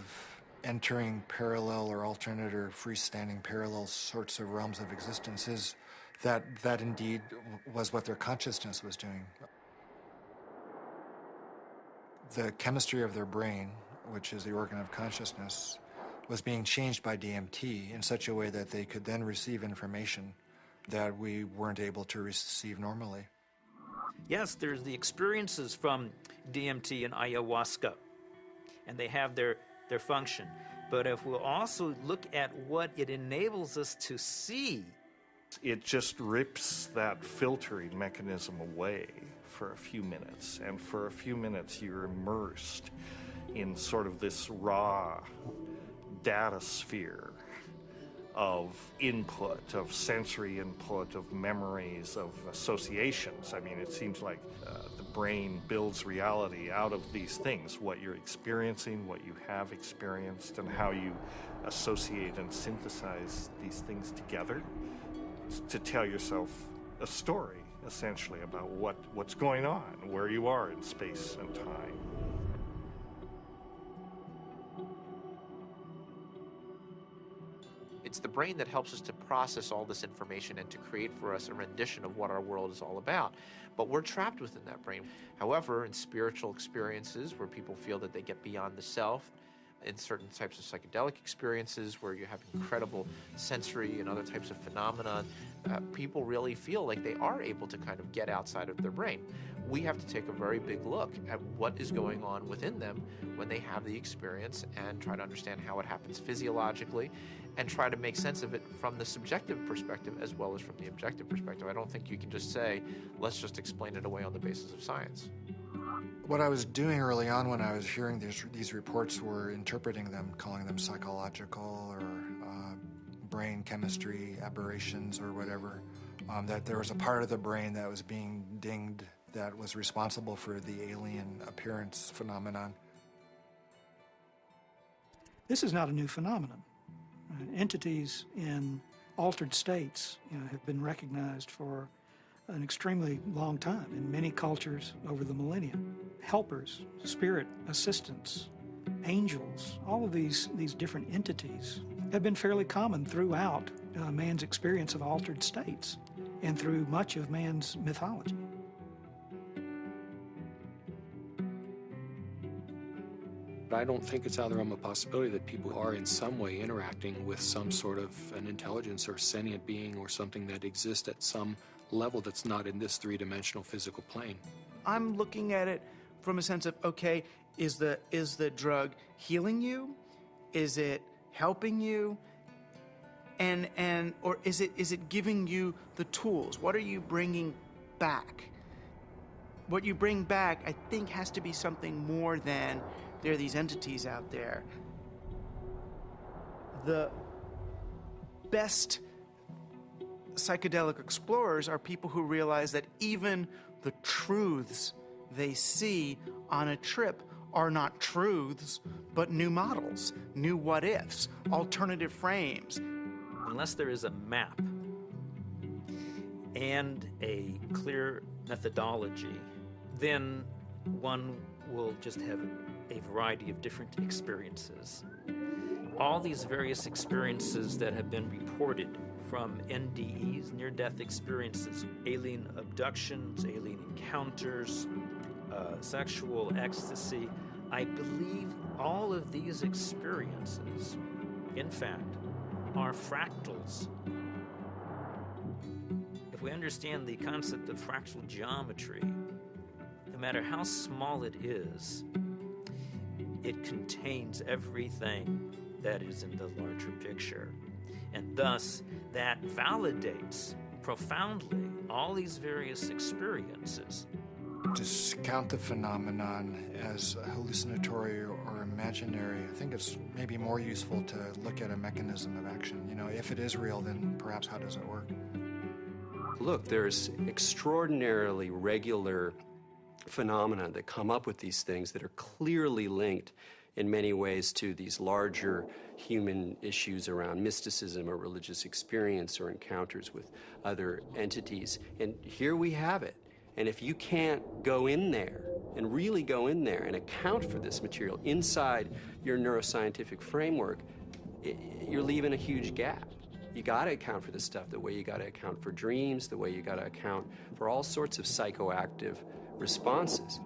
entering parallel or alternate or freestanding parallel sorts of realms of existence, is that indeed was what their consciousness was doing. The chemistry of their brain, which is the organ of consciousness, was being changed by DMT in such a way that they could then receive information that we weren't able to receive normally. Yes, there's the experiences from DMT and ayahuasca, and they have their function. But if we'll also look at what it enables us to see, it just rips that filtering mechanism away for a few minutes. And for a few minutes, you're immersed in sort of this raw data sphere of input, of sensory input, of memories, of associations. I mean, it seems like the brain builds reality out of these things, what you're experiencing, what you have experienced, and how you associate and synthesize these things together to tell yourself a story, essentially, about what's going on, where you are in space and time. It's the brain that helps us to process all this information and to create for us a rendition of what our world is all about. But we're trapped within that brain. However, in spiritual experiences where people feel that they get beyond the self, In certain types of psychedelic experiences where you have incredible sensory and other types of phenomena, people really feel like they are able to kind of get outside of their brain. We have to take a very big look at what is going on within them when they have the experience and try to understand how it happens physiologically and try to make sense of it from the subjective perspective as well as from the objective perspective. I don't think you can just say, let's just explain it away on the basis of science. What I was doing early on when I was hearing these reports were interpreting them, calling them psychological or brain chemistry aberrations or whatever, that there was a part of the brain that was being dinged that was responsible for the alien appearance phenomenon. This is not a new phenomenon. Entities in altered states, have been recognized for an extremely long time in many cultures over the millennia. Helpers, spirit assistants, angels, all of these different entities have been fairly common throughout man's experience of altered states and through much of man's mythology. I don't think it's out of the realm of possibility that people are in some way interacting with some sort of an intelligence or sentient being or something that exists at some level that's not in this three-dimensional physical plane. I'm looking at it from a sense of, okay, is the drug healing you? Is it helping you? Or is it giving you the tools? What are you bringing back? What you bring back, I think, has to be something more than there are these entities out there. The best psychedelic explorers are people who realize that even the truths they see on a trip are not truths, but new models, new what-ifs, alternative frames. Unless there is a map and a clear methodology, then one will just have a variety of different experiences. All these various experiences that have been reported from NDEs, near-death experiences, alien abductions, alien encounters, sexual ecstasy, I believe all of these experiences, in fact, are fractals. If we understand the concept of fractal geometry, no matter how small it is, it contains everything that is in the larger picture. And thus, that validates profoundly all these various experiences. Discount the phenomenon as hallucinatory or imaginary. I think it's maybe more useful to look at a mechanism of action. If it is real, then perhaps how does it work? Look, there's extraordinarily regular phenomena that come up with these things that are clearly linked in many ways to these larger human issues around mysticism or religious experience or encounters with other entities. And here we have it. And if you can't go in there and really go in there and account for this material inside your neuroscientific framework, you're leaving a huge gap. You got to account for this stuff the way you got to account for dreams, the way you got to account for all sorts of psychoactive responses.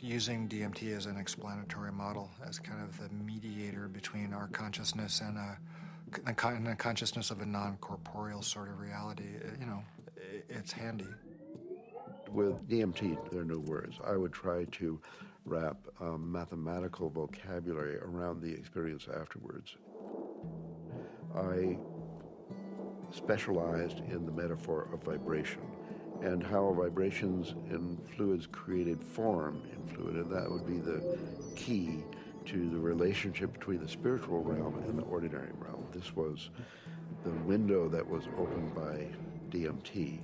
Using DMT as an explanatory model, as kind of the mediator between our consciousness and a consciousness of a non-corporeal sort of reality, it's handy. With DMT, there are no words. I would try to wrap mathematical vocabulary around the experience afterwards. I specialized in the metaphor of vibration and how vibrations in fluids created form in fluid, and that would be the key to the relationship between the spiritual realm and the ordinary realm. This was the window that was opened by DMT.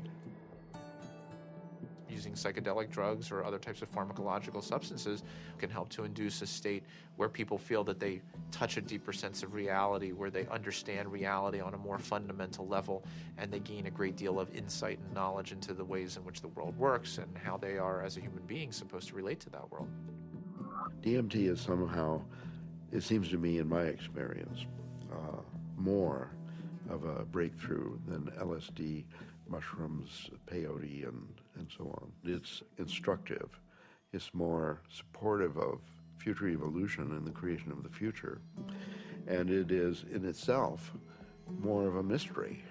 Using psychedelic drugs or other types of pharmacological substances can help to induce a state where people feel that they touch a deeper sense of reality, where they understand reality on a more fundamental level, and they gain a great deal of insight and knowledge into the ways in which the world works and how they are, as a human being, supposed to relate to that world. DMT is somehow, it seems to me in my experience, more of a breakthrough than LSD, mushrooms, peyote, and so on. It's instructive. It's more supportive of future evolution and the creation of the future. And it is in itself more of a mystery.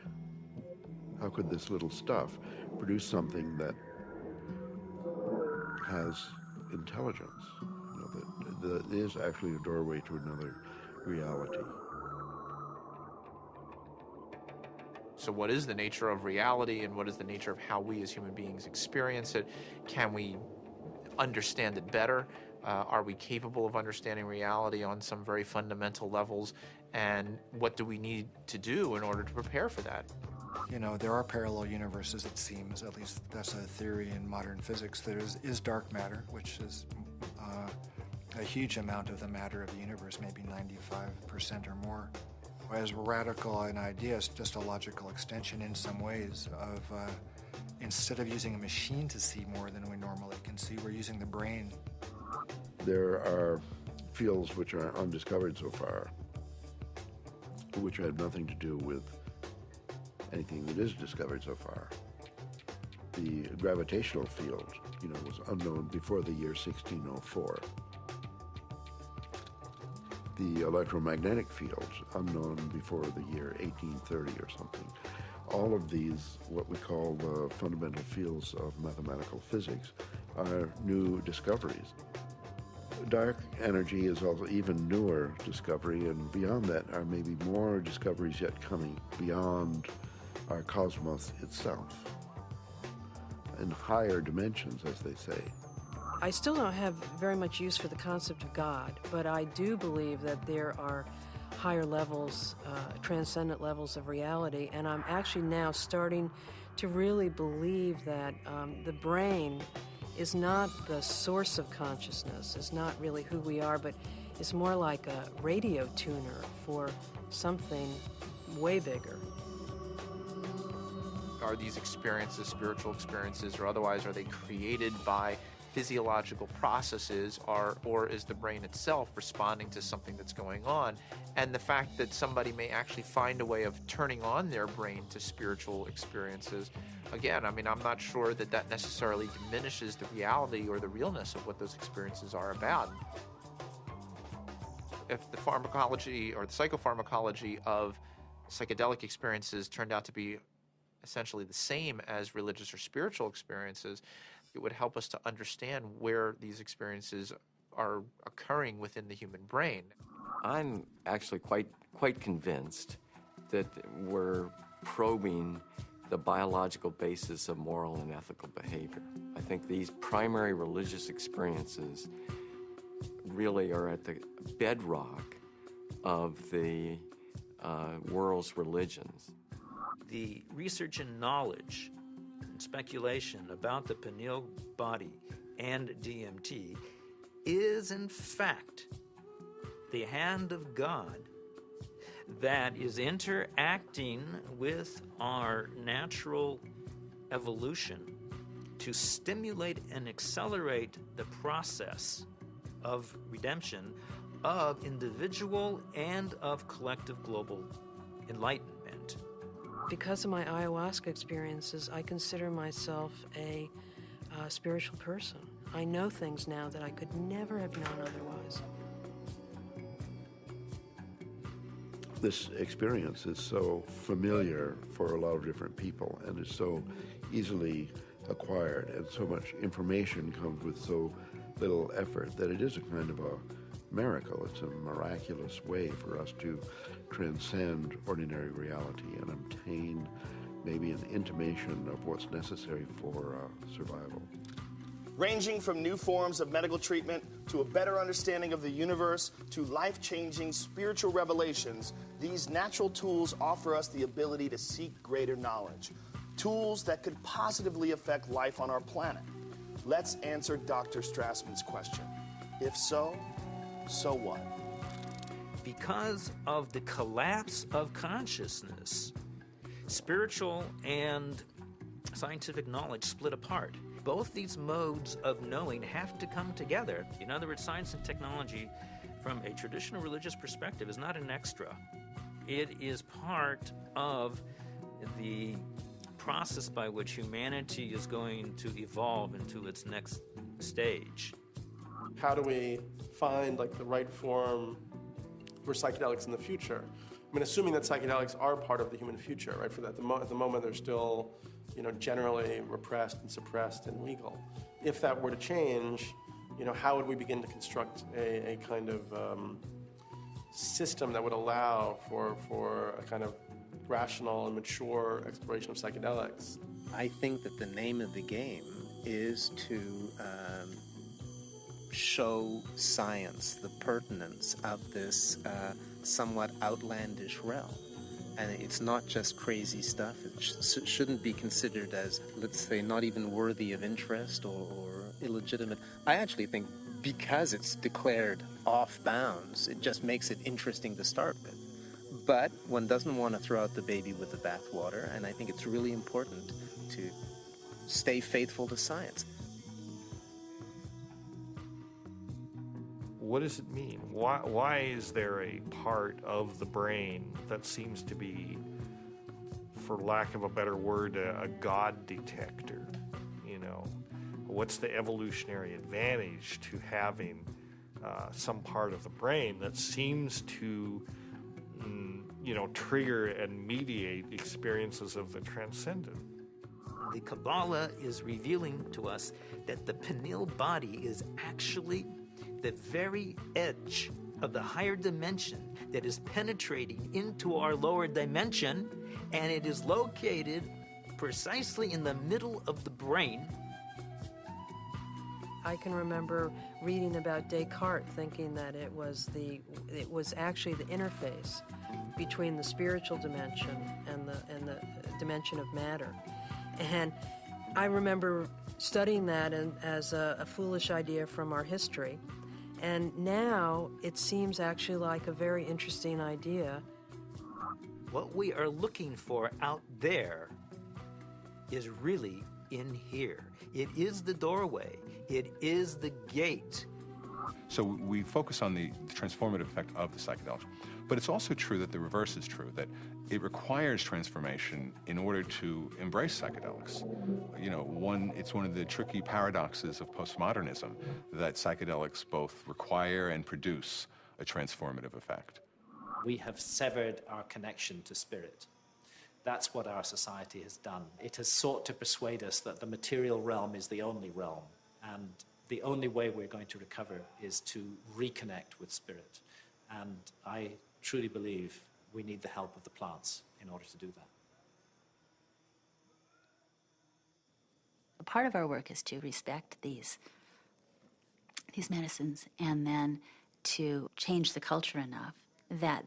How could this little stuff produce something that has intelligence, that is actually a doorway to another reality? So what is the nature of reality, and what is the nature of how we as human beings experience it? Can we understand it better? Are we capable of understanding reality on some very fundamental levels? And what do we need to do in order to prepare for that? You know, there are parallel universes, it seems, at least that's a theory in modern physics. There is dark matter, which is a huge amount of the matter of the universe, maybe 95% or more. As radical an idea, it's just a logical extension in some ways of, instead of using a machine to see more than we normally can see, we're using the brain. There are fields which are undiscovered so far, which have nothing to do with anything that is discovered so far. The gravitational field, was unknown before the year 1604. The electromagnetic fields, unknown before the year 1830 or something. All of these, what we call the fundamental fields of mathematical physics, are new discoveries. Dark energy is also even newer discovery, and beyond that are maybe more discoveries yet coming beyond our cosmos itself, in higher dimensions, as they say. I still don't have very much use for the concept of God, but I do believe that there are higher levels, transcendent levels of reality, and I'm actually now starting to really believe that the brain is not the source of consciousness, is not really who we are, but is more like a radio tuner for something way bigger. Are these experiences, spiritual experiences or otherwise, are they created by physiological processes, or is the brain itself responding to something that's going on? And the fact that somebody may actually find a way of turning on their brain to spiritual experiences, again, I'm not sure that that necessarily diminishes the reality or the realness of what those experiences are about. If the pharmacology or the psychopharmacology of psychedelic experiences turned out to be essentially the same as religious or spiritual experiences, it would help us to understand where these experiences are occurring within the human brain. I'm actually quite convinced that we're probing the biological basis of moral and ethical behavior. I think these primary religious experiences really are at the bedrock of the world's religions. The research and knowledge and speculation about the pineal body and DMT is in fact the hand of God that is interacting with our natural evolution to stimulate and accelerate the process of redemption of individual and of collective global enlightenment. Because of my ayahuasca experiences, I consider myself a spiritual person. I know things now that I could never have known otherwise. This experience is so familiar for a lot of different people and is so easily acquired, and so much information comes with so little effort that it is a kind of a miracle. It's a miraculous way for us to transcend ordinary reality and obtain maybe an intimation of what's necessary for survival. Ranging from new forms of medical treatment to a better understanding of the universe to life-changing spiritual revelations, these natural tools offer us the ability to seek greater knowledge. Tools that could positively affect life on our planet. Let's answer Dr. Strassman's question. If so, so what? Because of the collapse of consciousness, spiritual and scientific knowledge split apart. Both these modes of knowing have to come together. In other words, science and technology, from a traditional religious perspective, is not an extra. It is part of the process by which humanity is going to evolve into its next stage. how do we find like the right form for psychedelics in the future? I mean, assuming that psychedelics are part of the human future, right? For that, at the moment, they're still, generally repressed and suppressed and legal. If that were to change, how would we begin to construct a kind of system that would allow for a kind of rational and mature exploration of psychedelics? I think that the name of the game is to show science the pertinence of this somewhat outlandish realm. And it's not just crazy stuff. It shouldn't be considered as, let's say, not even worthy of interest or illegitimate. I actually think because it's declared off bounds, it just makes it interesting to start with. But one doesn't want to throw out the baby with the bathwater, and I think it's really important to stay faithful to science. What does it mean? Why is there a part of the brain that seems to be, for lack of a better word, a God detector? What's the evolutionary advantage to having some part of the brain that seems to, trigger and mediate experiences of the transcendent? The Kabbalah is revealing to us that the pineal body is actually the very edge of the higher dimension that is penetrating into our lower dimension, and it is located precisely in the middle of the brain. I can remember reading about Descartes, thinking that it was actually the interface between the spiritual dimension and the dimension of matter. And I remember studying that as a foolish idea from our history. And now it seems actually like a very interesting idea. What we are looking for out there is really in here. It is the doorway. It is the gate. So we focus on the transformative effect of the psychedelics. But it's also true that the reverse is true, that it requires transformation in order to embrace psychedelics. It's one of the tricky paradoxes of postmodernism that psychedelics both require and produce a transformative effect. We have severed our connection to spirit. That's what our society has done. It has sought to persuade us that the material realm is the only realm, and the only way we're going to recover is to reconnect with spirit. And I truly believe we need the help of the plants in order to do that. Part of our work is to respect these medicines and then to change the culture enough that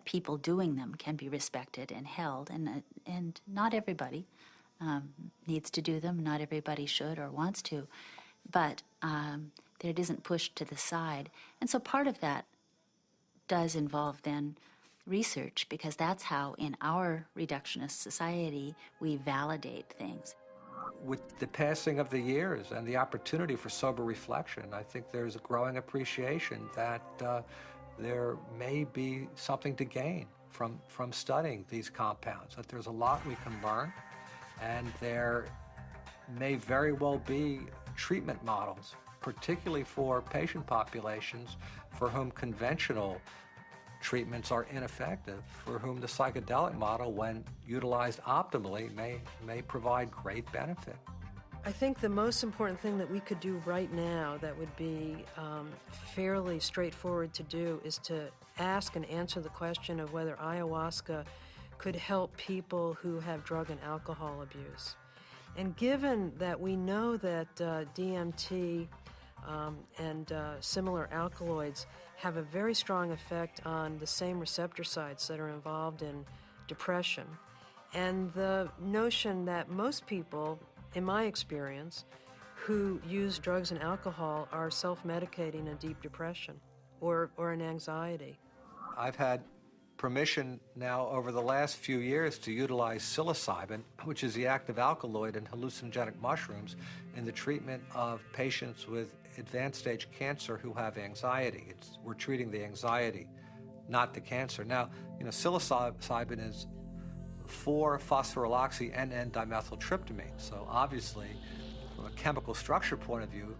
people doing them can be respected and held, and not everybody needs to do them, not everybody should or wants to, but that it isn't pushed to the side. And so part of that does involve then research, because that's how in our reductionist society we validate things. With the passing of the years and the opportunity for sober reflection, I think there's a growing appreciation that there may be something to gain from studying these compounds, that there's a lot we can learn, and there may very well be treatment models, particularly for patient populations for whom conventional treatments are ineffective, for whom the psychedelic model, when utilized optimally, may provide great benefit. I think the most important thing that we could do right now that would be fairly straightforward to do is to ask and answer the question of whether ayahuasca could help people who have drug and alcohol abuse. And given that we know that DMT and similar alkaloids have a very strong effect on the same receptor sites that are involved in depression, and the notion that most people, in my experience, who use drugs and alcohol are self-medicating a deep depression or an anxiety. I've had permission now over the last few years to utilize psilocybin, which is the active alkaloid in hallucinogenic mushrooms, in the treatment of patients with advanced stage cancer who have anxiety. We're treating the anxiety, not the cancer. Now, psilocybin is 4-phosphoryloxy NN-dimethyltryptamine. So obviously, from a chemical structure point of view,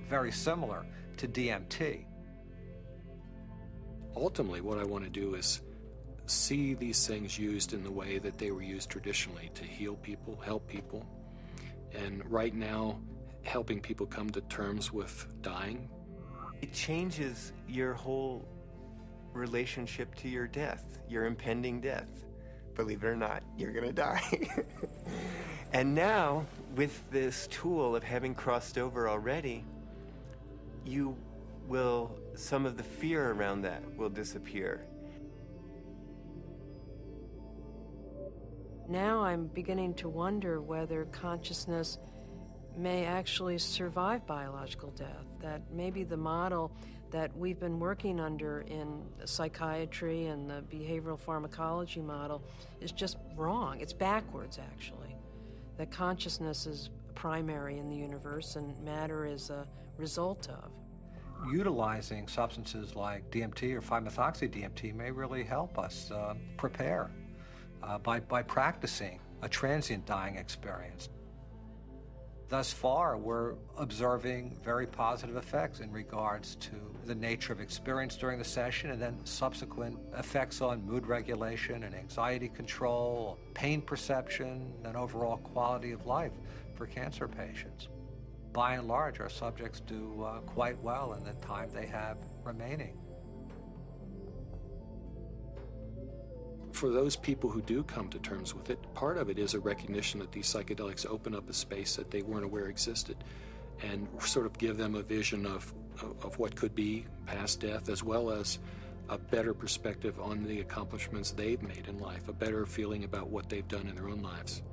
very similar to DMT. Ultimately, what I want to do is see these things used in the way that they were used traditionally, to heal people, help people. And right now, helping people come to terms with dying. It changes your whole relationship to your death, your impending death. Believe it or not, you're gonna die. And now, with this tool of having crossed over already, some of the fear around that will disappear. Now I'm beginning to wonder whether consciousness may actually survive biological death, that maybe the model that we've been working under in psychiatry and the behavioral pharmacology model is just wrong. It's backwards, actually. That consciousness is primary in the universe and matter is a result of. Utilizing substances like DMT or 5-methoxy-DMT may really help us prepare by practicing a transient dying experience. Thus far, we're observing very positive effects in regards to the nature of experience during the session and then subsequent effects on mood regulation and anxiety control, pain perception, and overall quality of life for cancer patients. By and large, our subjects do quite well in the time they have remaining. For those people who do come to terms with it, part of it is a recognition that these psychedelics open up a space that they weren't aware existed and sort of give them a vision of what could be past death, as well as a better perspective on the accomplishments they've made in life, a better feeling about what they've done in their own lives.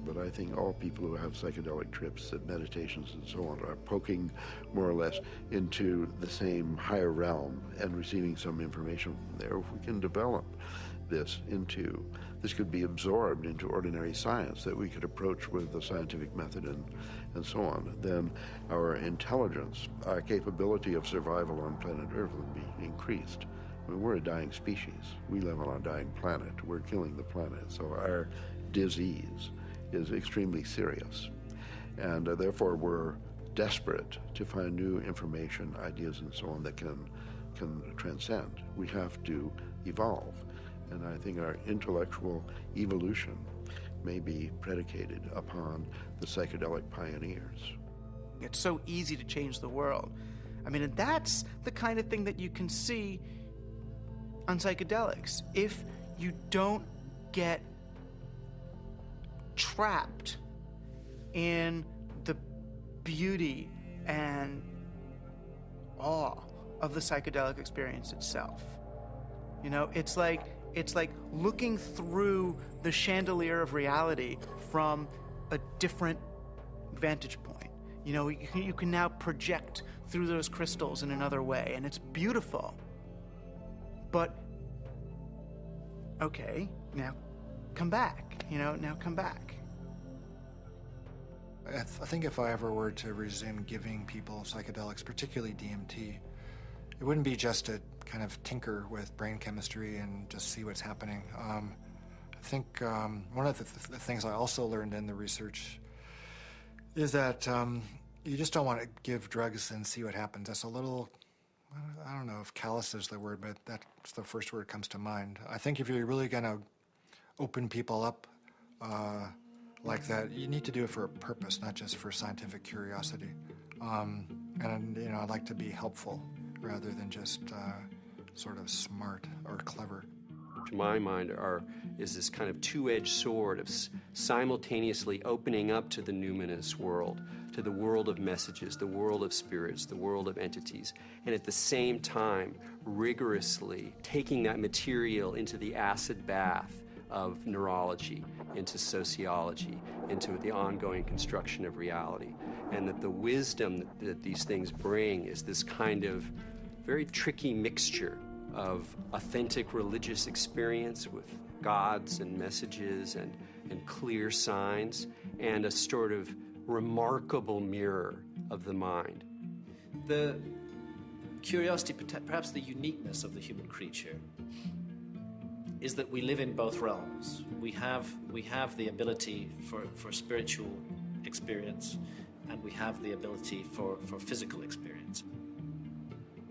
But I think all people who have psychedelic trips and meditations and so on are poking more or less into the same higher realm and receiving some information from there. If we can develop this could be absorbed into ordinary science that we could approach with the scientific method and so on, then our intelligence, our capability of survival on planet Earth would be increased. I mean, we're a dying species. We live on a dying planet. We're killing the planet. So our disease is extremely serious. And therefore, we're desperate to find new information, ideas, and so on that can transcend. We have to evolve. And I think our intellectual evolution may be predicated upon the psychedelic pioneers. It's so easy to change the world. I mean, and that's the kind of thing that you can see on psychedelics. If you don't get trapped in the beauty and awe of the psychedelic experience itself. You know, it's like looking through the chandelier of reality from a different vantage point. You know, you can now project through those crystals in another way, and it's beautiful. But, okay, now come back, now come back. I think if I ever were to resume giving people psychedelics, particularly DMT, it wouldn't be just to kind of tinker with brain chemistry and just see what's happening. I think one of the things I also learned in the research is that you just don't want to give drugs and see what happens. That's a little, I don't know if callous is the word, but that's the first word that comes to mind. I think if you're really going to open people up like that, you need to do it for a purpose, not just for scientific curiosity. And I'd like to be helpful rather than just sort of smart or clever. To my mind, is this kind of two-edged sword of simultaneously opening up to the numinous world, to the world of messages, the world of spirits, the world of entities, and at the same time rigorously taking that material into the acid bath of neurology, into sociology, into the ongoing construction of reality. And that the wisdom that these things bring is this kind of very tricky mixture of authentic religious experience with gods and messages and clear signs, and a sort of remarkable mirror of the mind. The curiosity, perhaps the uniqueness of the human creature, is that we live in both realms. We have the ability for spiritual experience, and we have the ability for physical experience.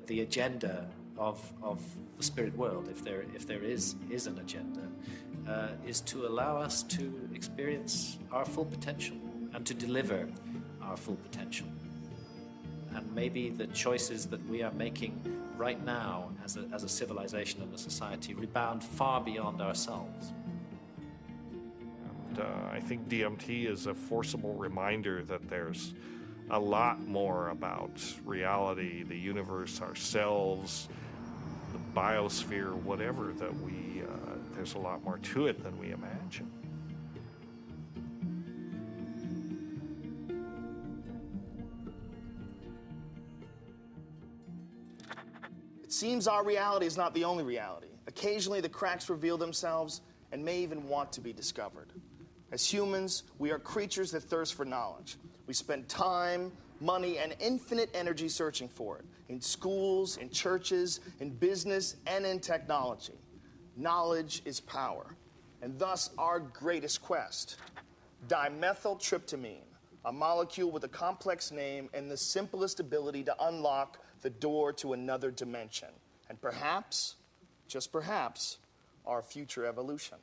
The agenda of the spirit world, if there is an agenda, is to allow us to experience our full potential and to deliver our full potential. And maybe the choices that we are making right now as a civilization and a society rebound far beyond ourselves. And I think DMT is a forcible reminder that there's a lot more about reality, the universe, ourselves, the biosphere, whatever, that there's a lot more to it than we imagine. It seems our reality is not the only reality. Occasionally, the cracks reveal themselves and may even want to be discovered. As humans, we are creatures that thirst for knowledge. We spend time, money, and infinite energy searching for it, in schools, in churches, in business, and in technology. Knowledge is power, and thus our greatest quest. Dimethyltryptamine, a molecule with a complex name and the simplest ability to unlock the door to another dimension, and perhaps, just perhaps, our future evolution.